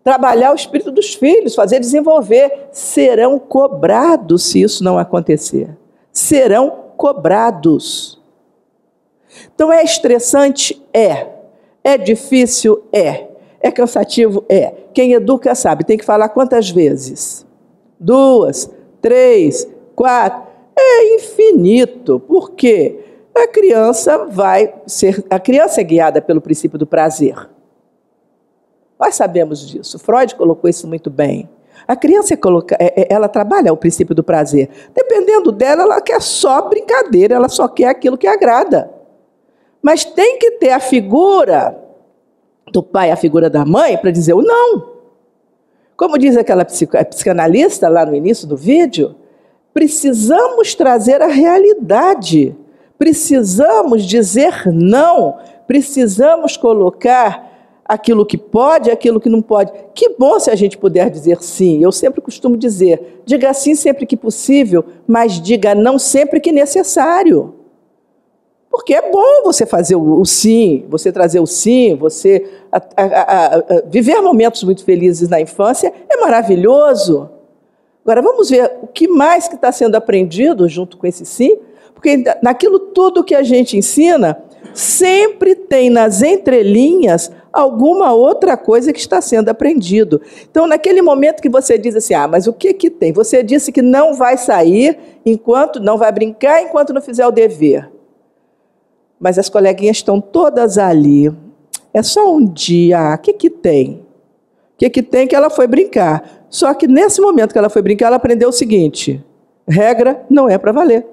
trabalhar o espírito dos filhos, fazer desenvolver. Serão cobrados se isso não acontecer. Serão cobrados. Então é estressante? É. É difícil? É. É cansativo? É. Quem educa sabe, tem que falar quantas vezes? 2, 3, 4. É infinito. Por quê? A criança é guiada pelo princípio do prazer. Nós sabemos disso. Freud colocou isso muito bem. A criança ela trabalha o princípio do prazer. Dependendo dela, ela quer só brincadeira, ela só quer aquilo que agrada. Mas tem que ter a figura do pai, a figura da mãe, para dizer o não. Como diz aquela psicanalista lá no início do vídeo, precisamos trazer a realidade. Precisamos dizer não. Precisamos colocar aquilo que pode, aquilo que não pode. Que bom se a gente puder dizer sim. Eu sempre costumo dizer, diga sim sempre que possível, mas diga não sempre que necessário. Porque é bom você fazer o sim, você trazer o sim, você viver momentos muito felizes na infância, é maravilhoso. Agora, vamos ver o que mais que está sendo aprendido junto com esse sim, porque naquilo tudo que a gente ensina, sempre tem nas entrelinhas alguma outra coisa que está sendo aprendido. Então, naquele momento que você diz assim, mas o que tem? Você disse que não vai sair, não vai brincar enquanto não fizer o dever. Mas as coleguinhas estão todas ali. É só um dia. O que tem? O que tem que ela foi brincar? Só que nesse momento que ela foi brincar, ela aprendeu o seguinte: regra não é para valer.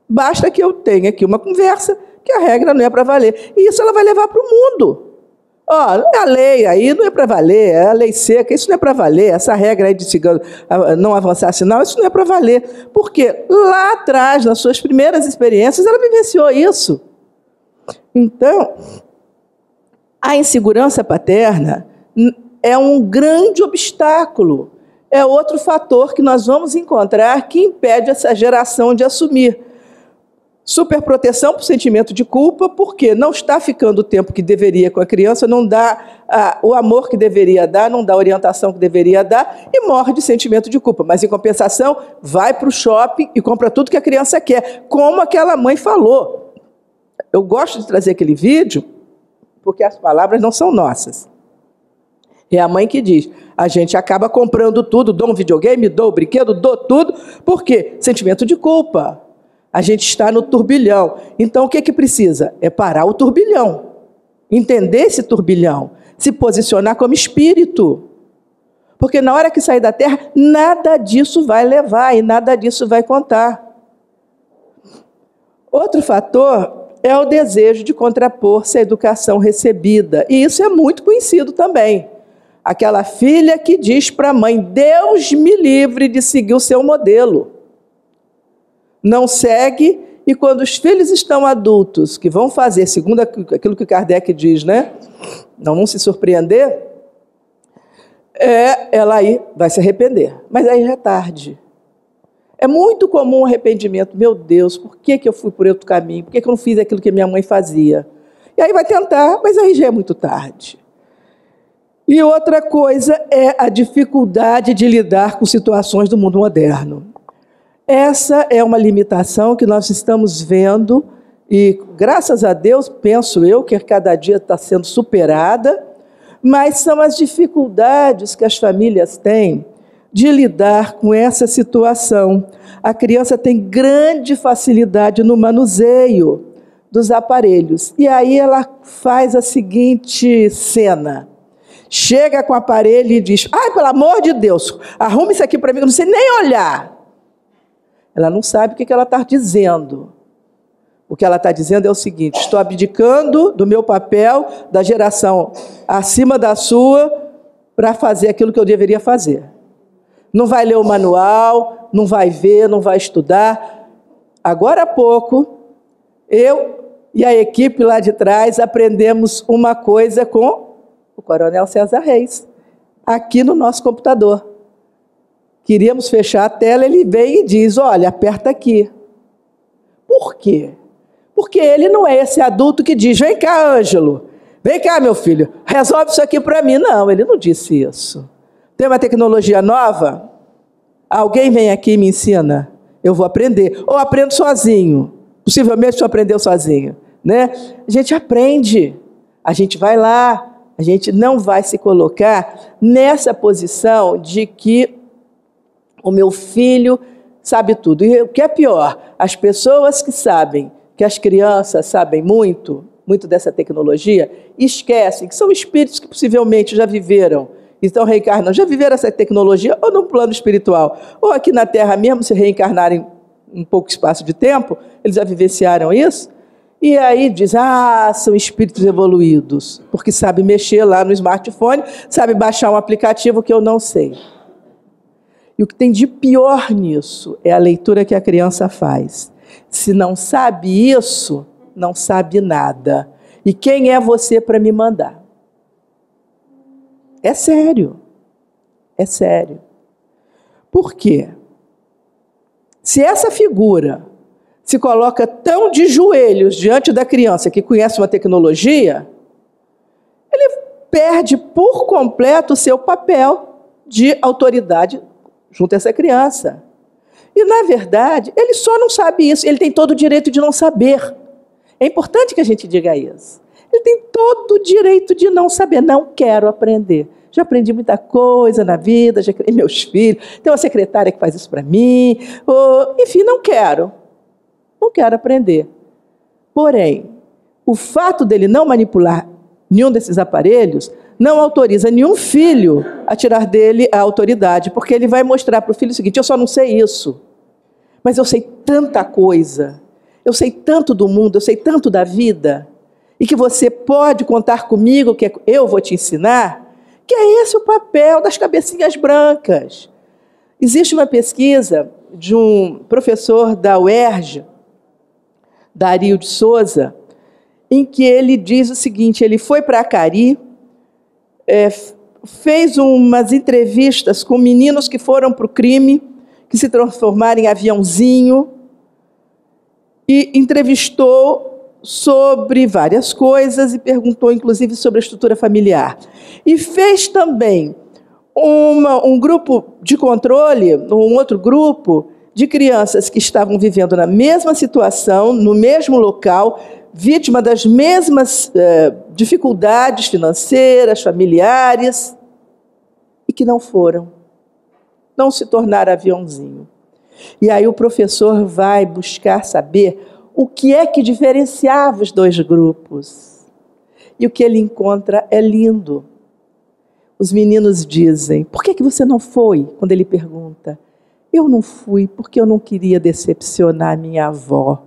Basta que eu tenha aqui uma conversa que a regra não é para valer. E isso ela vai levar para o mundo. A lei aí não é para valer, é a lei seca, isso não é para valer. Essa regra aí de cigano não avançar sinal, isso não é para valer. Porque lá atrás, nas suas primeiras experiências, ela vivenciou isso. Então, a insegurança paterna é um grande obstáculo. É outro fator que nós vamos encontrar que impede essa geração de assumir. Superproteção por sentimento de culpa, porque não está ficando o tempo que deveria com a criança, não dá o amor que deveria dar, não dá a orientação que deveria dar, e morre de sentimento de culpa. Mas, em compensação, vai para o shopping e compra tudo que a criança quer, como aquela mãe falou. Eu gosto de trazer aquele vídeo, porque as palavras não são nossas. É a mãe que diz, a gente acaba comprando tudo, dou um videogame, dou um brinquedo, dou tudo, por quê? Sentimento de culpa. A gente está no turbilhão. Então, o que precisa? É parar o turbilhão. Entender esse turbilhão. Se posicionar como espírito. Porque na hora que sair da Terra, nada disso vai levar e nada disso vai contar. Outro fator é o desejo de contrapor-se à educação recebida. E isso é muito conhecido também. Aquela filha que diz para a mãe, Deus me livre de seguir o seu modelo. Não segue, e quando os filhos estão adultos, que vão fazer, segundo aquilo que Kardec diz, né? Não se surpreender, ela aí vai se arrepender. Mas aí já é tarde. É muito comum o arrependimento. Meu Deus, por que eu fui por outro caminho? Por que eu não fiz aquilo que minha mãe fazia? E aí vai tentar, mas aí já é muito tarde. E outra coisa é a dificuldade de lidar com situações do mundo moderno. Essa é uma limitação que nós estamos vendo e, graças a Deus, penso eu, que cada dia está sendo superada, mas são as dificuldades que as famílias têm de lidar com essa situação. A criança tem grande facilidade no manuseio, dos aparelhos. E aí ela faz a seguinte cena. Chega com o aparelho e diz, ai, pelo amor de Deus, arruma isso aqui para mim, que eu não sei nem olhar. Ela não sabe o que ela está dizendo. O que ela está dizendo é o seguinte, estou abdicando do meu papel, da geração acima da sua, para fazer aquilo que eu deveria fazer. Não vai ler o manual, não vai ver, não vai estudar. Agora há pouco, eu e a equipe lá de trás aprendemos uma coisa com o Coronel César Reis, aqui no nosso computador. Queríamos fechar a tela, ele vem e diz, olha, aperta aqui. Por quê? Porque ele não é esse adulto que diz, vem cá, Ângelo, vem cá, meu filho, resolve isso aqui para mim. Não, ele não disse isso. Tem uma tecnologia nova? Alguém vem aqui e me ensina? Eu vou aprender. Ou aprendo sozinho. Possivelmente você aprendeu sozinho. Né? A gente aprende. A gente vai lá. A gente não vai se colocar nessa posição de que o meu filho sabe tudo. E o que é pior, as pessoas que sabem que as crianças sabem muito dessa tecnologia, esquecem que são espíritos que possivelmente já viveram, então reencarnam, já viveram essa tecnologia, ou no plano espiritual, ou aqui na Terra mesmo, se reencarnarem em pouco espaço de tempo, eles já vivenciaram isso, e aí diz, são espíritos evoluídos, porque sabe mexer lá no smartphone, sabe baixar um aplicativo que eu não sei. E o que tem de pior nisso é a leitura que a criança faz. Se não sabe isso, não sabe nada. E quem é você para me mandar? É sério. É sério. Por quê? Se essa figura se coloca tão de joelhos diante da criança que conhece uma tecnologia, ele perde por completo o seu papel de autoridade junto a essa criança. E, na verdade, ele só não sabe isso. Ele tem todo o direito de não saber. É importante que a gente diga isso. Ele tem todo o direito de não saber. Não quero aprender. Já aprendi muita coisa na vida, já criei meus filhos, tem uma secretária que faz isso para mim. Enfim, não quero. Não quero aprender. Porém, o fato dele não manipular nenhum desses aparelhos não autoriza nenhum filho a tirar dele a autoridade, porque ele vai mostrar para o filho o seguinte, eu só não sei isso, mas eu sei tanta coisa, eu sei tanto do mundo, eu sei tanto da vida, e que você pode contar comigo, que eu vou te ensinar, que é esse o papel das cabecinhas brancas. Existe uma pesquisa de um professor da UERJ, Dario de Souza, em que ele diz o seguinte, ele foi para Acari, fez umas entrevistas com meninos que foram para o crime, que se transformaram em aviãozinho, e entrevistou sobre várias coisas e perguntou, inclusive, sobre a estrutura familiar. E fez também um grupo de controle, um outro grupo de crianças que estavam vivendo na mesma situação, no mesmo local, vítima das mesmas dificuldades financeiras, familiares, e que não foram, não se tornaram aviãozinho. E aí o professor vai buscar saber o que é que diferenciava os dois grupos. E o que ele encontra é lindo. Os meninos dizem, por que você não foi? Quando ele pergunta, eu não fui porque eu não queria decepcionar minha avó.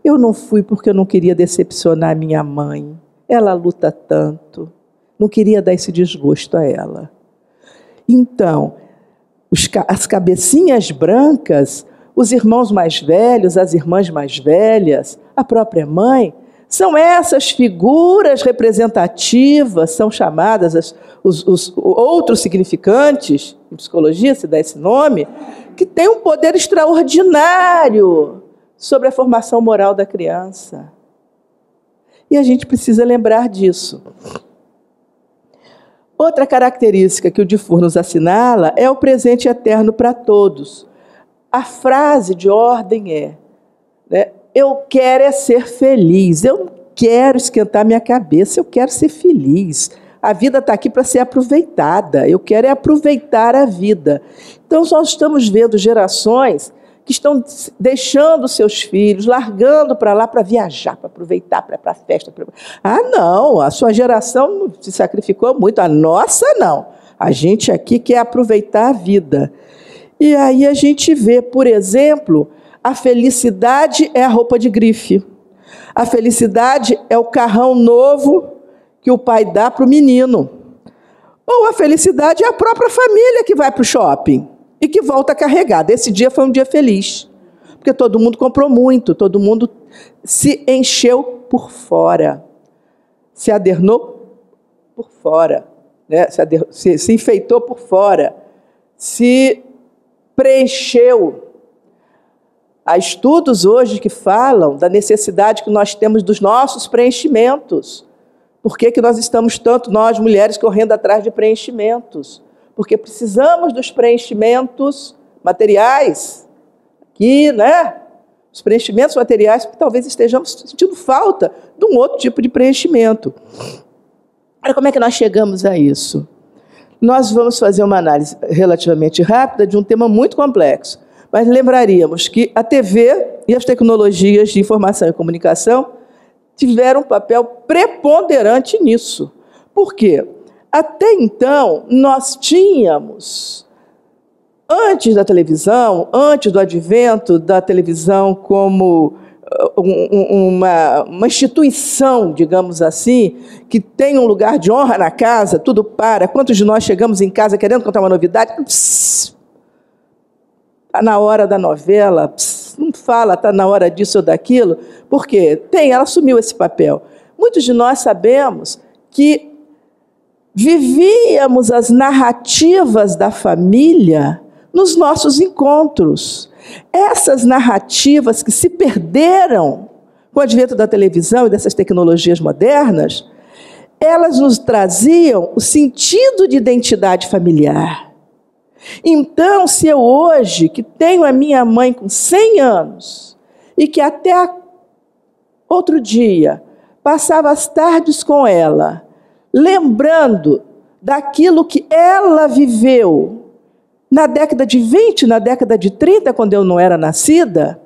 Eu não fui porque eu não queria decepcionar minha mãe. Ela luta tanto. Não queria dar esse desgosto a ela. Então, as cabecinhas brancas, os irmãos mais velhos, as irmãs mais velhas, a própria mãe, são essas figuras representativas, são chamadas os outros significantes, em psicologia se dá esse nome, que têm um poder extraordinário sobre a formação moral da criança. E a gente precisa lembrar disso. Outra característica que o Dufour nos assinala é o presente eterno para todos. A frase de ordem é, eu quero ser feliz, eu não quero esquentar minha cabeça, eu quero ser feliz. A vida está aqui para ser aproveitada, eu quero aproveitar a vida. Então, nós estamos vendo gerações que estão deixando seus filhos, largando para lá para viajar, para aproveitar, para ir para a festa. Ah, não, a sua geração se sacrificou muito, a nossa não. A gente aqui quer aproveitar a vida. E aí a gente vê, por exemplo, a felicidade é a roupa de grife. A felicidade é o carrão novo que o pai dá para o menino. Ou a felicidade é a própria família que vai para o shopping e que volta carregada. Esse dia foi um dia feliz, porque todo mundo comprou muito, todo mundo se encheu por fora, se adernou por fora, né? se enfeitou por fora, se preencheu. Há estudos hoje que falam da necessidade que nós temos dos nossos preenchimentos. Por que nós estamos tanto, nós mulheres, correndo atrás de preenchimentos? Porque precisamos dos preenchimentos materiais. Aqui, né? Os preenchimentos materiais, porque talvez estejamos sentindo falta de um outro tipo de preenchimento. Olha como é que nós chegamos a isso. Nós vamos fazer uma análise relativamente rápida de um tema muito complexo. Mas lembraríamos que a TV e as tecnologias de informação e comunicação tiveram um papel preponderante nisso. Por quê? Até então, nós tínhamos, antes da televisão, antes do advento da televisão como uma instituição, digamos assim, que tem um lugar de honra na casa, tudo para. Quantos de nós chegamos em casa querendo contar uma novidade? Está na hora da novela, não fala, está na hora disso ou daquilo, porque ela assumiu esse papel. Muitos de nós sabemos que vivíamos as narrativas da família nos nossos encontros. Essas narrativas que se perderam com o advento da televisão e dessas tecnologias modernas, elas nos traziam o sentido de identidade familiar. Então, se eu hoje, que tenho a minha mãe com 100 anos, e que até outro dia passava as tardes com ela, lembrando daquilo que ela viveu na década de 20, na década de 30, quando eu não era nascida,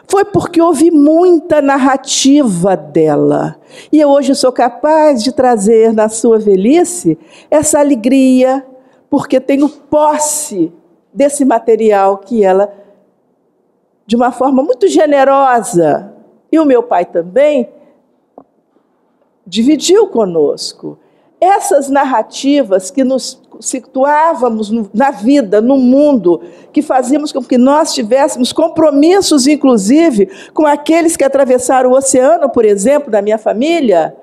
foi porque houve muita narrativa dela. E eu hoje sou capaz de trazer na sua velhice essa alegria, porque tenho posse desse material que ela, de uma forma muito generosa, e o meu pai também, dividiu conosco. Essas narrativas que nos situávamos na vida, no mundo, que fazíamos com que nós tivéssemos compromissos, inclusive, com aqueles que atravessaram o oceano, por exemplo, da minha família,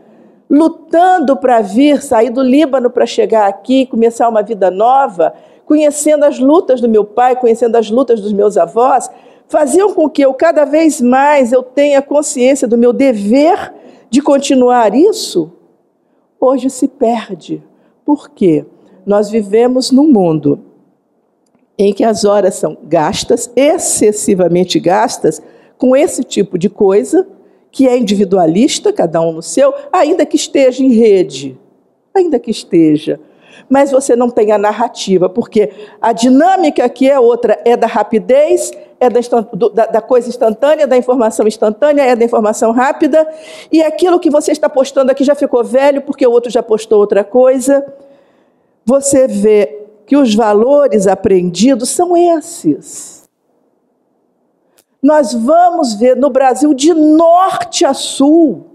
lutando para sair do Líbano para chegar aqui, começar uma vida nova, conhecendo as lutas do meu pai, conhecendo as lutas dos meus avós, faziam com que eu, cada vez mais, eu tenha consciência do meu dever de continuar isso. Hoje se perde. Por quê? Nós vivemos num mundo em que as horas são gastas, excessivamente gastas, com esse tipo de coisa, que é individualista, cada um no seu, ainda que esteja em rede, ainda que esteja. Mas você não tem a narrativa, porque a dinâmica aqui é outra, é da rapidez, é da coisa instantânea, da informação instantânea, é da informação rápida, e aquilo que você está postando aqui já ficou velho, porque o outro já postou outra coisa. Você vê que os valores aprendidos são esses. Nós vamos ver no Brasil de norte a sul,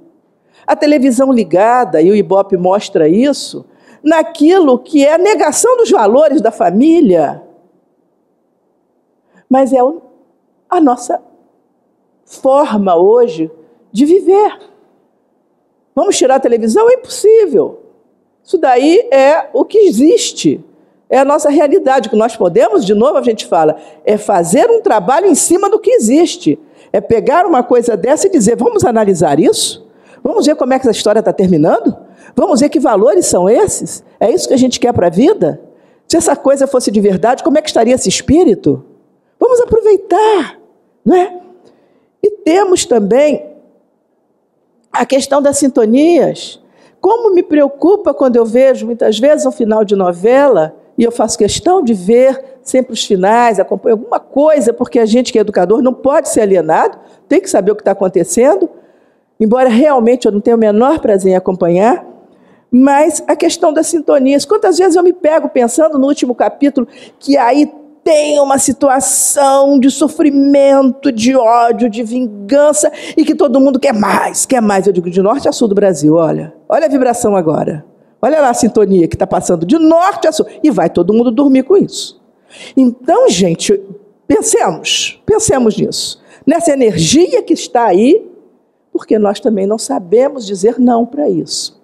a televisão ligada, e o Ibope mostra isso, naquilo que é a negação dos valores da família. Mas é a nossa forma hoje de viver. Vamos tirar a televisão? É impossível. Isso daí é o que existe. É a nossa realidade. O que nós podemos, de novo a gente fala, é fazer um trabalho em cima do que existe. É pegar uma coisa dessa e dizer, vamos analisar isso? Vamos ver como é que essa história está terminando? Vamos ver que valores são esses? É isso que a gente quer para a vida? Se essa coisa fosse de verdade, como é que estaria esse espírito? Vamos aproveitar, não é? E temos também a questão das sintonias. Como me preocupa quando eu vejo, muitas vezes, um final de novela, e eu faço questão de ver sempre os finais, acompanha alguma coisa, porque a gente que é educador não pode ser alienado, tem que saber o que está acontecendo, embora realmente eu não tenha o menor prazer em acompanhar, mas a questão das sintonias. Quantas vezes eu me pego pensando no último capítulo, que aí tem uma situação de sofrimento, de ódio, de vingança, e que todo mundo quer mais, quer mais. Eu digo, de norte a sul do Brasil, olha a vibração agora. Olha lá a sintonia que está passando de norte a sul. E vai todo mundo dormir com isso. Então, gente, pensemos nisso. Nessa energia que está aí, porque nós também não sabemos dizer não para isso.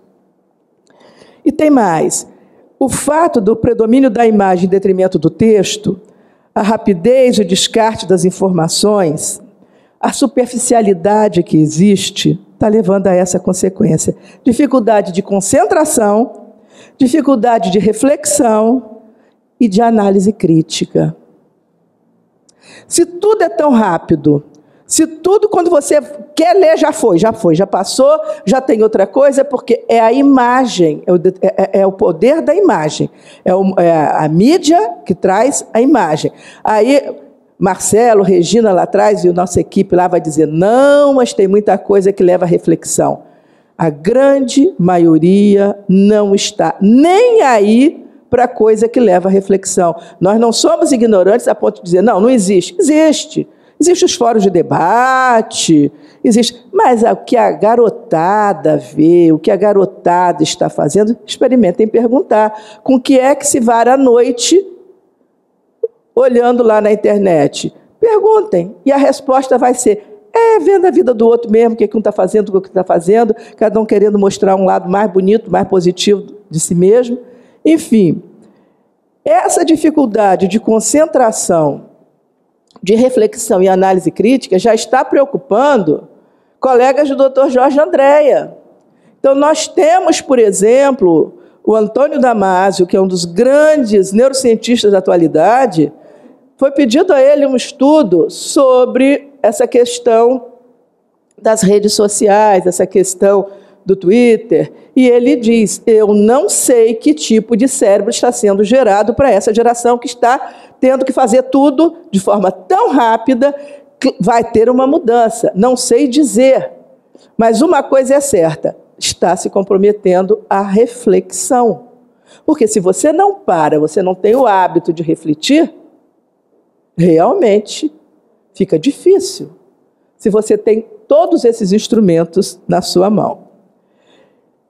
E tem mais. O fato do predomínio da imagem em detrimento do texto, a rapidez e o descarte das informações, a superficialidade que existe, está levando a essa consequência. Dificuldade de concentração, dificuldade de reflexão e de análise crítica. Se tudo é tão rápido, se tudo, quando você quer ler, já passou, já tem outra coisa, porque é a imagem, é o poder da imagem, é a mídia que traz a imagem. Aí, Marcelo, Regina lá atrás, e a nossa equipe lá vai dizer, não, mas tem muita coisa que leva à reflexão. A grande maioria não está nem aí para coisa que leva à reflexão. Nós não somos ignorantes a ponto de dizer, não existe. Existe. Existem os fóruns de debate, mas o que a garotada vê, o que a garotada está fazendo, experimentem perguntar. Com o que é que se vara à noite, olhando lá na internet? Perguntem, e a resposta vai ser, vendo a vida do outro mesmo, o que um está fazendo, o que está fazendo, cada um querendo mostrar um lado mais bonito, mais positivo de si mesmo. Enfim, essa dificuldade de concentração, de reflexão e análise crítica já está preocupando colegas do Dr. Jorge Andréa. Então, nós temos, por exemplo, o Antônio Damasio, que é um dos grandes neurocientistas da atualidade, foi pedido a ele um estudo sobre essa questão das redes sociais, essa questão do Twitter, e ele diz, eu não sei que tipo de cérebro está sendo gerado para essa geração que está tendo que fazer tudo de forma tão rápida, que vai ter uma mudança. Não sei dizer, mas uma coisa é certa, está se comprometendo a reflexão. Porque se você não para, você não tem o hábito de refletir, realmente fica difícil, se você tem todos esses instrumentos na sua mão.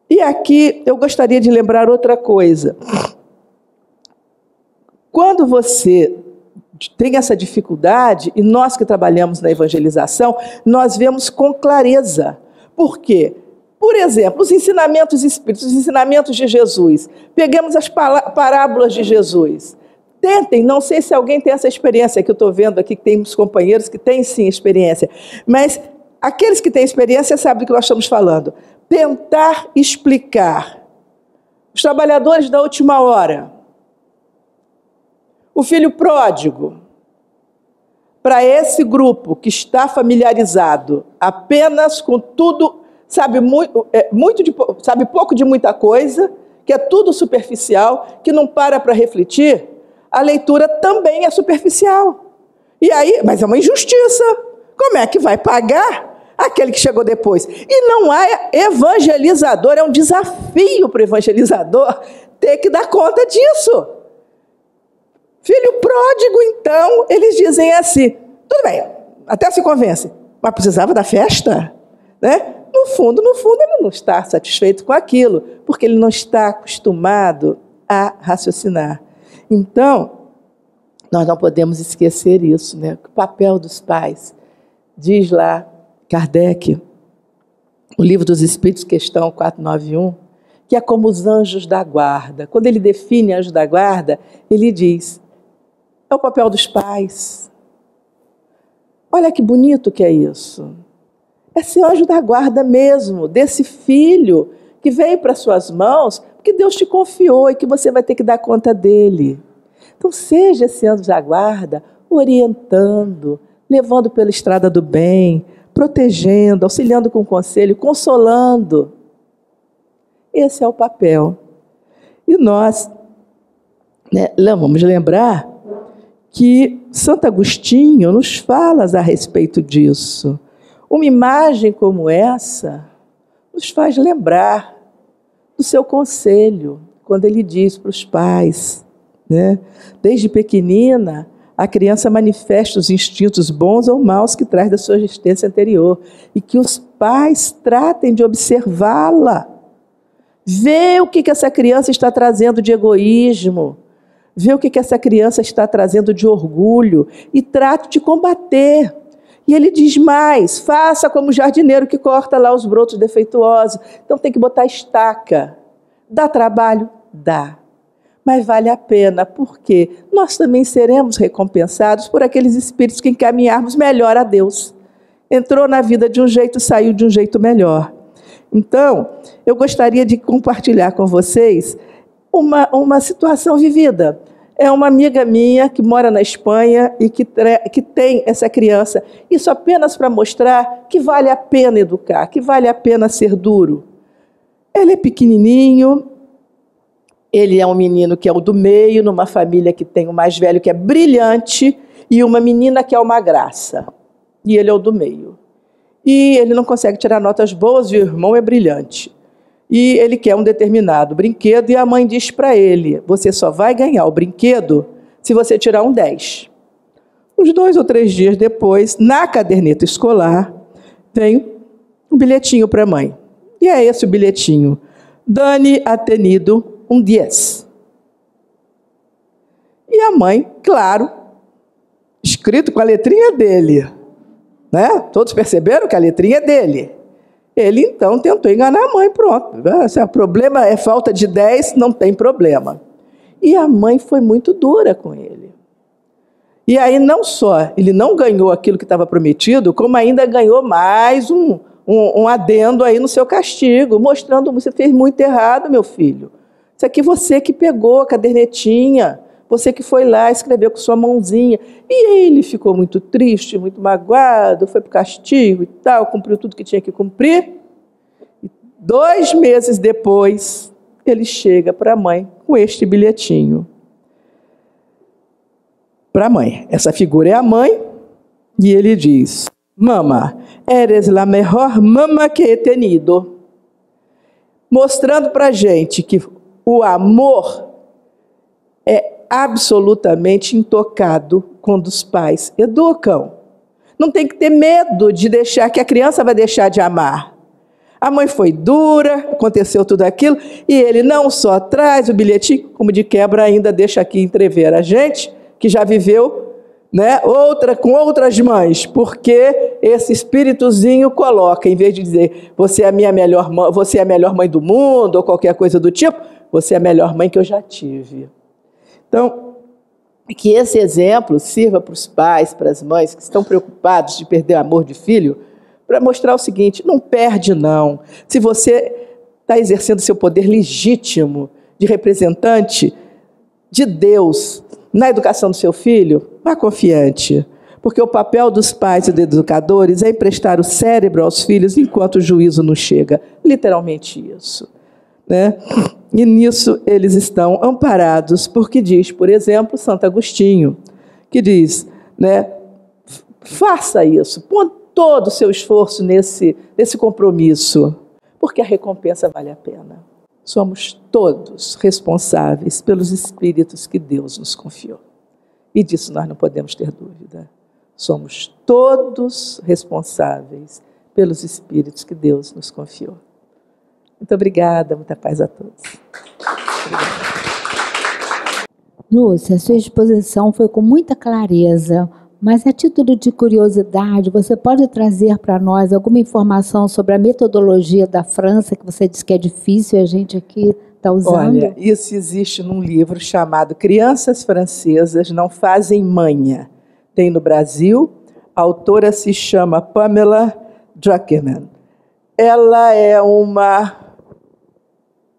E aqui eu gostaria de lembrar outra coisa. Quando você tem essa dificuldade, e nós que trabalhamos na evangelização, nós vemos com clareza. Por quê? Por exemplo, os ensinamentos espíritas, os ensinamentos de Jesus. Peguemos as parábolas de Jesus. Tentem, não sei se alguém tem essa experiência, que eu estou vendo aqui, que tem uns companheiros que têm sim experiência, mas aqueles que têm experiência sabem do que nós estamos falando. Tentar explicar. Os trabalhadores da última hora. O filho pródigo. Para esse grupo que está familiarizado apenas com tudo, sabe pouco de muita coisa, que é tudo superficial, que não para refletir, a leitura também é superficial. E aí, mas é uma injustiça. Como é que vai pagar aquele que chegou depois? E não há evangelizador, é um desafio para o evangelizador ter que dar conta disso. Filho pródigo, então, eles dizem assim, tudo bem, até se convence, mas precisava da festa, né? No fundo, ele não está satisfeito com aquilo, porque ele não está acostumado a raciocinar. Então, nós não podemos esquecer isso, né? O papel dos pais, diz lá Kardec, o Livro dos Espíritos, questão 491, que é como os anjos da guarda. Quando ele define anjo da guarda, ele diz, é o papel dos pais. Olha que bonito que é isso. É ser anjo da guarda mesmo, desse filho que veio para suas mãos, porque Deus te confiou e que você vai ter que dar conta dele. Então seja esse anjo da guarda, orientando, levando pela estrada do bem, protegendo, auxiliando com conselho, consolando. Esse é o papel. E nós, né, vamos lembrar que Santo Agostinho nos fala a respeito disso. Uma imagem como essa nos faz lembrar do seu conselho, quando ele diz para os pais, né? Desde pequenina, a criança manifesta os instintos bons ou maus que traz da sua existência anterior, e que os pais tratem de observá-la, ver o que essa criança está trazendo de egoísmo, ver o que essa criança está trazendo de orgulho, e trate de combater. E ele diz mais: faça como o jardineiro que corta lá os brotos defeituosos. Então tem que botar estaca. Dá trabalho? Dá. Mas vale a pena, porque nós também seremos recompensados por aqueles espíritos que encaminharmos melhor a Deus. Entrou na vida de um jeito, saiu de um jeito melhor. Então, eu gostaria de compartilhar com vocês uma situação vivida. É uma amiga minha que mora na Espanha e que tem essa criança. Isso apenas para mostrar que vale a pena educar, que vale a pena ser duro. Ele é pequenininho, ele é um menino que é o do meio, numa família que tem o mais velho que é brilhante e uma menina que é uma graça. E ele é o do meio. E ele não consegue tirar notas boas e o irmão é brilhante. E ele quer um determinado brinquedo e a mãe diz para ele: você só vai ganhar o brinquedo se você tirar um 10. Uns 2 ou 3 dias depois, na caderneta escolar, vem um bilhetinho para a mãe. E é esse o bilhetinho: Dani ha tenido um 10. E a mãe, claro, escrito com a letrinha dele, né? Todos perceberam que a letrinha é dele. Ele, então, tentou enganar a mãe, pronto. Se o problema é falta de 10, não tem problema. E a mãe foi muito dura com ele. E aí, não só ele não ganhou aquilo que estava prometido, como ainda ganhou mais um adendo aí no seu castigo, mostrando: você fez muito errado, meu filho. Isso aqui você que pegou a cadernetinha, você que foi lá, escreveu com sua mãozinha. E ele ficou muito triste, muito magoado, foi para o castigo e tal, cumpriu tudo que tinha que cumprir. E 2 meses depois, ele chega para a mãe com este bilhetinho. Para a mãe. Essa figura é a mãe. E ele diz: Mama, eres la mejor mama que he tenido. Mostrando para a gente que o amor é absolutamente intocado quando os pais educam. Não tem que ter medo de deixar que a criança vai deixar de amar. A mãe foi dura, aconteceu tudo aquilo, e ele não só traz o bilhetinho, como de quebra ainda deixa aqui entrever a gente, que já viveu, né, com outras mães, porque esse espíritozinho coloca, em vez de dizer: você é a minha melhor mãe, você é a melhor mãe do mundo, ou qualquer coisa do tipo, você é a melhor mãe que eu já tive. Então, que esse exemplo sirva para os pais, para as mães que estão preocupados de perder o amor de filho, para mostrar o seguinte: não perde não. Se você está exercendo seu poder legítimo de representante de Deus na educação do seu filho, vá confiante, porque o papel dos pais e dos educadores é emprestar o cérebro aos filhos enquanto o juízo não chega. Literalmente isso, né? E nisso eles estão amparados, porque diz, por exemplo, Santo Agostinho, que diz, né, faça isso, põe todo o seu esforço nesse compromisso, porque a recompensa vale a pena. Somos todos responsáveis pelos espíritos que Deus nos confiou. E disso nós não podemos ter dúvida. Somos todos responsáveis pelos espíritos que Deus nos confiou. Muito obrigada, muita paz a todos. Obrigada. Lúcia, a sua exposição foi com muita clareza, mas a título de curiosidade, você pode trazer para nós alguma informação sobre a metodologia da França, que você disse que é difícil e a gente aqui está usando? Olha, isso existe num livro chamado Crianças Francesas Não Fazem Manha. Tem no Brasil, a autora se chama Pamela Druckerman. Ela é uma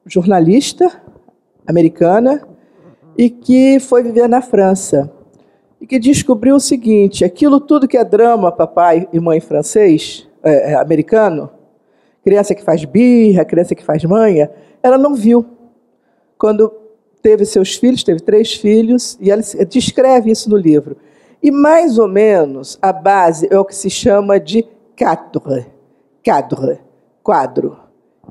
jornalista americana e que foi viver na França e que descobriu o seguinte: aquilo tudo que é drama, papai e mãe francês, americano, criança que faz birra, criança que faz manha, ela não viu quando teve seus filhos, teve 3 filhos, e ela descreve isso no livro. E, mais ou menos, a base é o que se chama de quadro,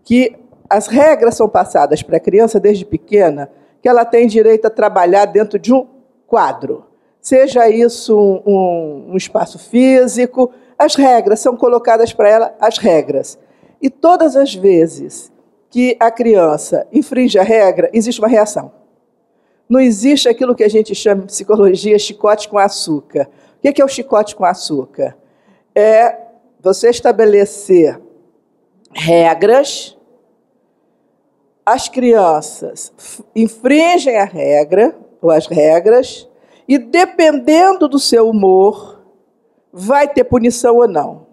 que as regras são passadas para a criança desde pequena, que ela tem direito a trabalhar dentro de um quadro. Seja isso um espaço físico, as regras são colocadas para ela, as regras. E todas as vezes que a criança infringe a regra, existe uma reação. Não existe aquilo que a gente chama em psicologia chicote com açúcar. O que é o chicote com açúcar? É você estabelecer regras, as crianças infringem a regra, ou as regras, e dependendo do seu humor, vai ter punição ou não.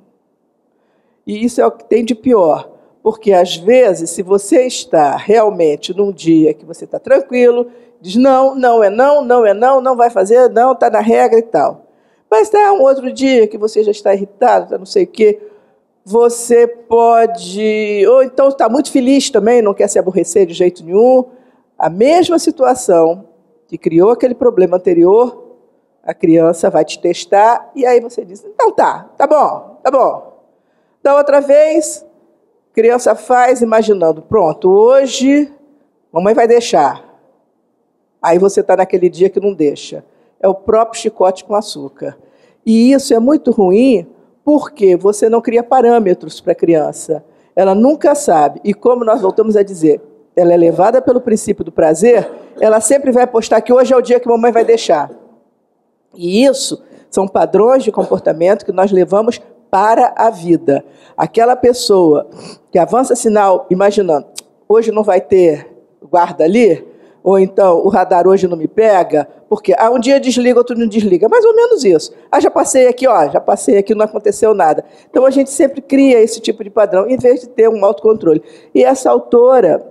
E isso é o que tem de pior, porque às vezes, se você está realmente num dia que você está tranquilo, diz não, não é não, não é não, não vai fazer, não, está na regra e tal. Mas está um outro dia que você já está irritado, está não sei o quê, você pode... Ou então está muito feliz também, não quer se aborrecer de jeito nenhum. A mesma situação que criou aquele problema anterior, a criança vai te testar e aí você diz, então tá bom, tá bom. Da outra vez, a criança faz imaginando, pronto, hoje mamãe vai deixar. Aí você está naquele dia que não deixa. É o próprio chicote com açúcar. E isso é muito ruim porque você não cria parâmetros para a criança. Ela nunca sabe. E como nós voltamos a dizer, ela é levada pelo princípio do prazer, ela sempre vai apostar que hoje é o dia que a mamãe vai deixar. E isso são padrões de comportamento que nós levamos para a vida. Aquela pessoa que avança sinal imaginando, hoje não vai ter guarda ali, ou então o radar hoje não me pega, porque um dia desliga, outro não desliga. Mais ou menos isso. Já passei aqui, não aconteceu nada. Então a gente sempre cria esse tipo de padrão, em vez de ter um autocontrole. E essa autora,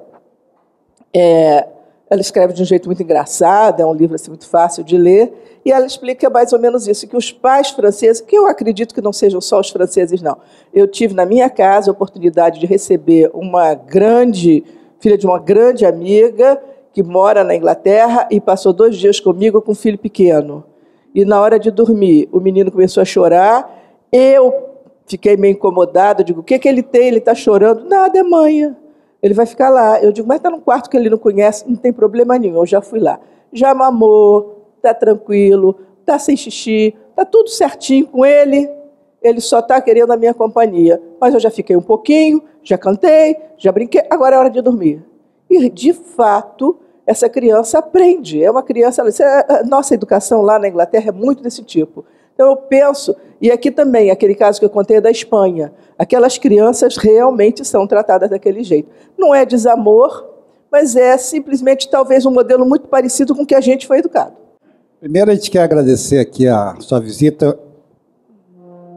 ela escreve de um jeito muito engraçado, é um livro assim, muito fácil de ler, e ela explica mais ou menos isso, que os pais franceses, que eu acredito que não sejam só os franceses, não. Eu tive na minha casa a oportunidade de receber filha de uma grande amiga, que mora na Inglaterra e passou 2 dias comigo com um filho pequeno. E na hora de dormir, o menino começou a chorar, eu fiquei meio incomodada, digo, o que ele tem? Ele está chorando. Nada, é manha. Ele vai ficar lá. Eu digo, mas está num quarto que ele não conhece, não tem problema nenhum. Eu já fui lá. Já mamou, está tranquilo, está sem xixi, está tudo certinho com ele. Ele só está querendo a minha companhia. Mas eu já fiquei um pouquinho, já cantei, já brinquei, agora é hora de dormir. E, de fato, essa criança aprende. É uma criança... Nossa educação lá na Inglaterra é muito desse tipo. Então, eu penso... E aqui também, aquele caso que eu contei é da Espanha. Aquelas crianças realmente são tratadas daquele jeito. Não é desamor, mas é simplesmente, talvez, um modelo muito parecido com o que a gente foi educado. Primeiro, a gente quer agradecer aqui a sua visita,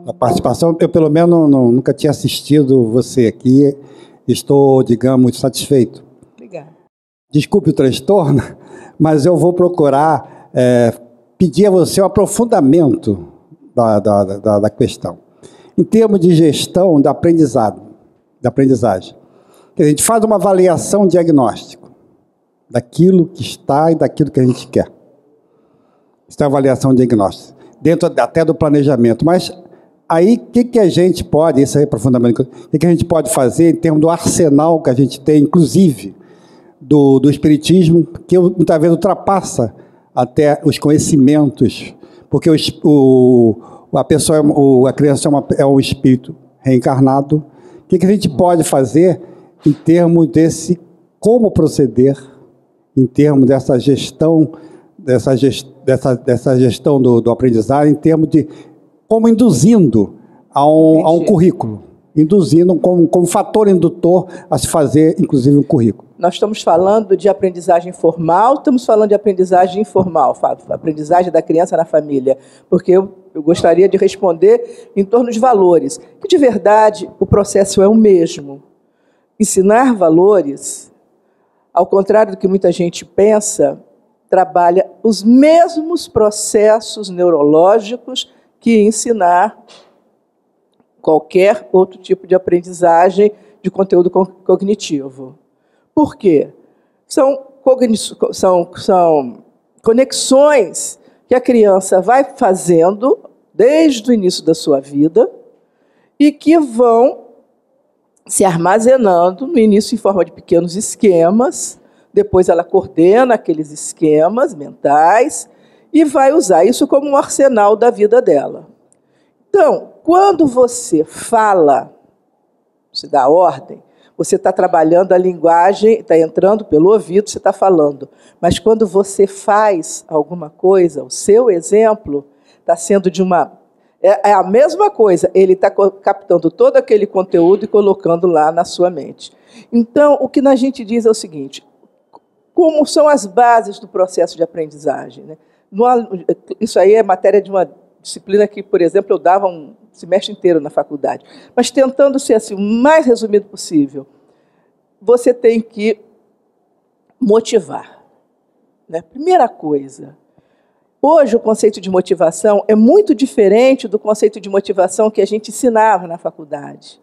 a participação. Eu, pelo menos, nunca tinha assistido você aqui. Estou, digamos, satisfeito. Desculpe o transtorno, mas eu vou procurar pedir a você um aprofundamento da questão. Em termos de gestão da aprendizagem. A gente faz uma avaliação diagnóstica daquilo que está e daquilo que a gente quer. Isso é avaliação diagnóstica, dentro até do planejamento. Mas aí, o que a gente pode, esse é aprofundamento, o que a gente pode fazer em termos do arsenal que a gente tem, inclusive, do espiritismo, que muitas vezes ultrapassa até os conhecimentos, porque a criança é um espírito reencarnado. O que a gente pode fazer em termos desse como proceder, em termos dessa gestão, dessa gestão do aprendizagem, em termos de como induzindo a um currículo, induzindo como fator indutor a se fazer, inclusive, um currículo. Nós estamos falando de aprendizagem formal, estamos falando de aprendizagem informal, aprendizagem da criança na família, porque eu gostaria de responder em torno de valores, que de verdade o processo é o mesmo. Ensinar valores, ao contrário do que muita gente pensa, trabalha os mesmos processos neurológicos que ensinar qualquer outro tipo de aprendizagem de conteúdo cognitivo. Por quê? São são conexões que a criança vai fazendo desde o início da sua vida e que vão se armazenando no início em forma de pequenos esquemas, depois ela coordena aqueles esquemas mentais e vai usar isso como um arsenal da vida dela. Então, quando você fala, você dá ordem, você está trabalhando a linguagem, está entrando pelo ouvido, você está falando. Mas quando você faz alguma coisa, o seu exemplo está sendo de uma... É a mesma coisa, ele está captando todo aquele conteúdo e colocando lá na sua mente. Então, o que a gente diz é o seguinte, como são as bases do processo de aprendizagem, né? Isso aí é matéria de uma disciplina que, por exemplo, eu dava um semestre inteiro na faculdade. Mas tentando ser assim, o mais resumido possível, você tem que motivar, né? Primeira coisa, hoje o conceito de motivação é muito diferente do conceito de motivação que a gente ensinava na faculdade.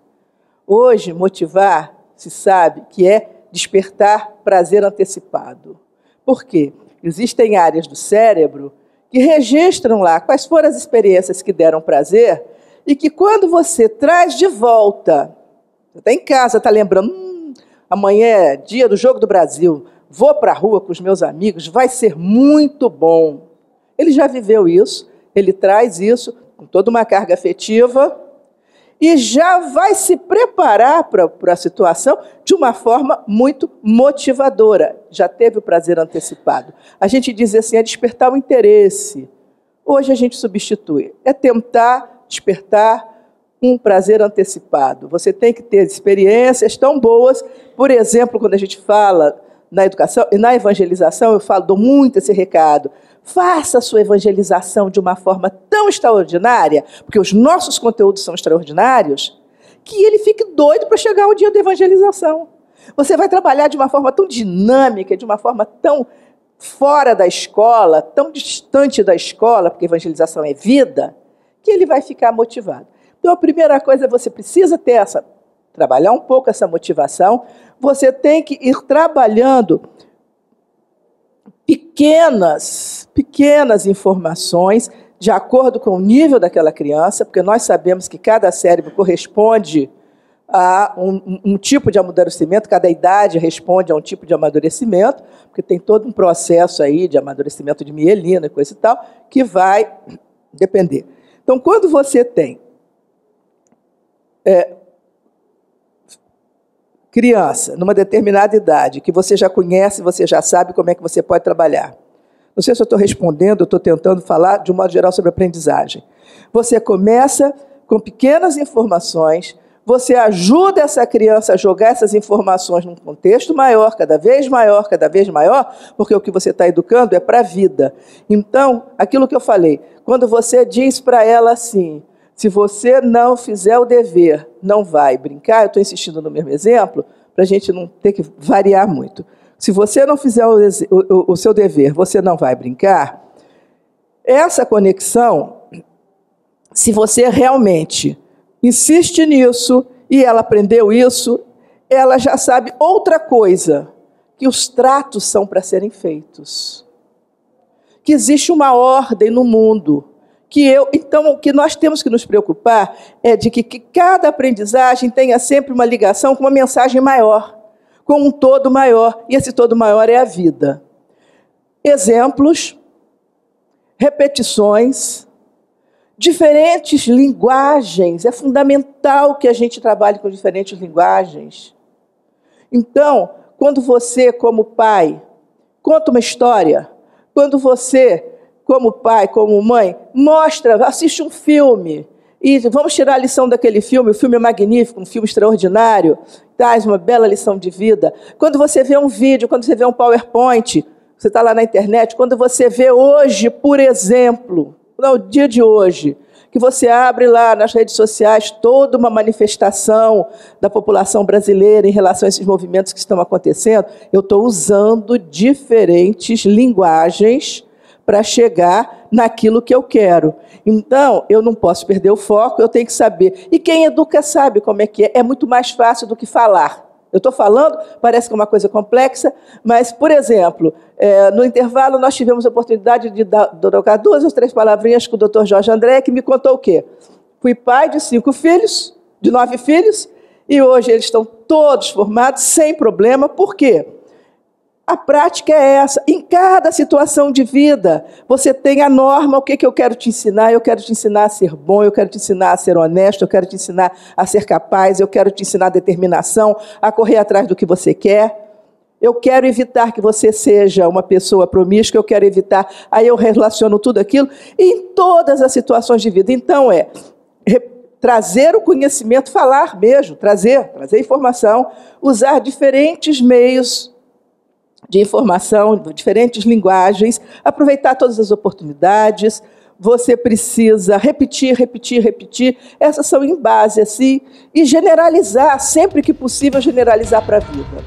Hoje, motivar, se sabe, que é despertar prazer antecipado. Por quê? Existem áreas do cérebro que registram lá quais foram as experiências que deram prazer e que quando você traz de volta, você está em casa, está lembrando, amanhã é dia do Jogo do Brasil, vou para a rua com os meus amigos, vai ser muito bom. Ele já viveu isso, ele traz isso com toda uma carga afetiva e já vai se preparar para a situação de uma forma muito motivadora. Já teve o prazer antecipado. A gente diz assim, é despertar o interesse. Hoje a gente substitui. É tentar despertar um prazer antecipado. Você tem que ter experiências tão boas. Por exemplo, quando a gente fala na educação e na evangelização, eu dou muito esse recado. Faça a sua evangelização de uma forma tão extraordinária, porque os nossos conteúdos são extraordinários, que ele fique doido para chegar ao dia da evangelização. Você vai trabalhar de uma forma tão dinâmica, de uma forma tão fora da escola, tão distante da escola, porque evangelização é vida, que ele vai ficar motivado. Então, a primeira coisa, você precisa ter trabalhar um pouco essa motivação, você tem que ir trabalhando pequenas informações de acordo com o nível daquela criança, porque nós sabemos que cada cérebro corresponde a um tipo de amadurecimento, cada idade responde a um tipo de amadurecimento, porque tem todo um processo aí de amadurecimento de mielina e coisa e tal, que vai depender. Então, quando você tem criança, numa determinada idade, que você já conhece, você já sabe como é que você pode trabalhar. Não sei se eu estou respondendo, eu estou tentando falar de um modo geral sobre aprendizagem. Você começa com pequenas informações, você ajuda essa criança a jogar essas informações num contexto maior, cada vez maior, porque o que você está educando é para a vida. Então, aquilo que eu falei, quando você diz para ela assim, se você não fizer o dever, não vai brincar, eu estou insistindo no mesmo exemplo, para a gente não ter que variar muito. Se você não fizer o seu dever, você não vai brincar, essa conexão, se você realmente insiste nisso, e ela aprendeu isso, ela já sabe outra coisa, que os tratos são para serem feitos. Que existe uma ordem no mundo. Então, o que nós temos que nos preocupar é de que cada aprendizagem tenha sempre uma ligação com uma mensagem maior, com um todo maior, e esse todo maior é a vida. Exemplos, repetições, diferentes linguagens. É fundamental que a gente trabalhe com diferentes linguagens. Então, quando você, como pai, conta uma história, quando você, como pai, como mãe, assiste um filme, e vamos tirar a lição daquele filme, o filme é magnífico, um filme extraordinário, traz uma bela lição de vida. Quando você vê um vídeo, quando você vê um PowerPoint, você está lá na internet, quando você vê hoje, por exemplo, no dia de hoje, que você abre lá nas redes sociais toda uma manifestação da população brasileira em relação a esses movimentos que estão acontecendo, eu estou usando diferentes linguagens para chegar naquilo que eu quero. Então, eu não posso perder o foco, eu tenho que saber. E quem educa sabe como é que é. É muito mais fácil do que falar. Eu estou falando, parece que é uma coisa complexa, mas, por exemplo, no intervalo nós tivemos a oportunidade de trocar 2 ou 3 palavrinhas com o Dr. Jorge André, que me contou o quê? Fui pai de 5 filhos, de 9 filhos, e hoje eles estão todos formados, sem problema. Por quê? A prática é essa. Em cada situação de vida, você tem a norma, o que eu quero te ensinar? Eu quero te ensinar a ser bom, eu quero te ensinar a ser honesto, eu quero te ensinar a ser capaz, eu quero te ensinar a determinação, a correr atrás do que você quer. Eu quero evitar que você seja uma pessoa promíscua, eu quero evitar... Aí eu relaciono tudo aquilo em todas as situações de vida. Então, trazer o conhecimento, falar mesmo, trazer informação, usar diferentes meios de informação, diferentes linguagens, aproveitar todas as oportunidades. Você precisa repetir, repetir, repetir. Essas são em base, assim, e generalizar, sempre que possível, generalizar para a vida.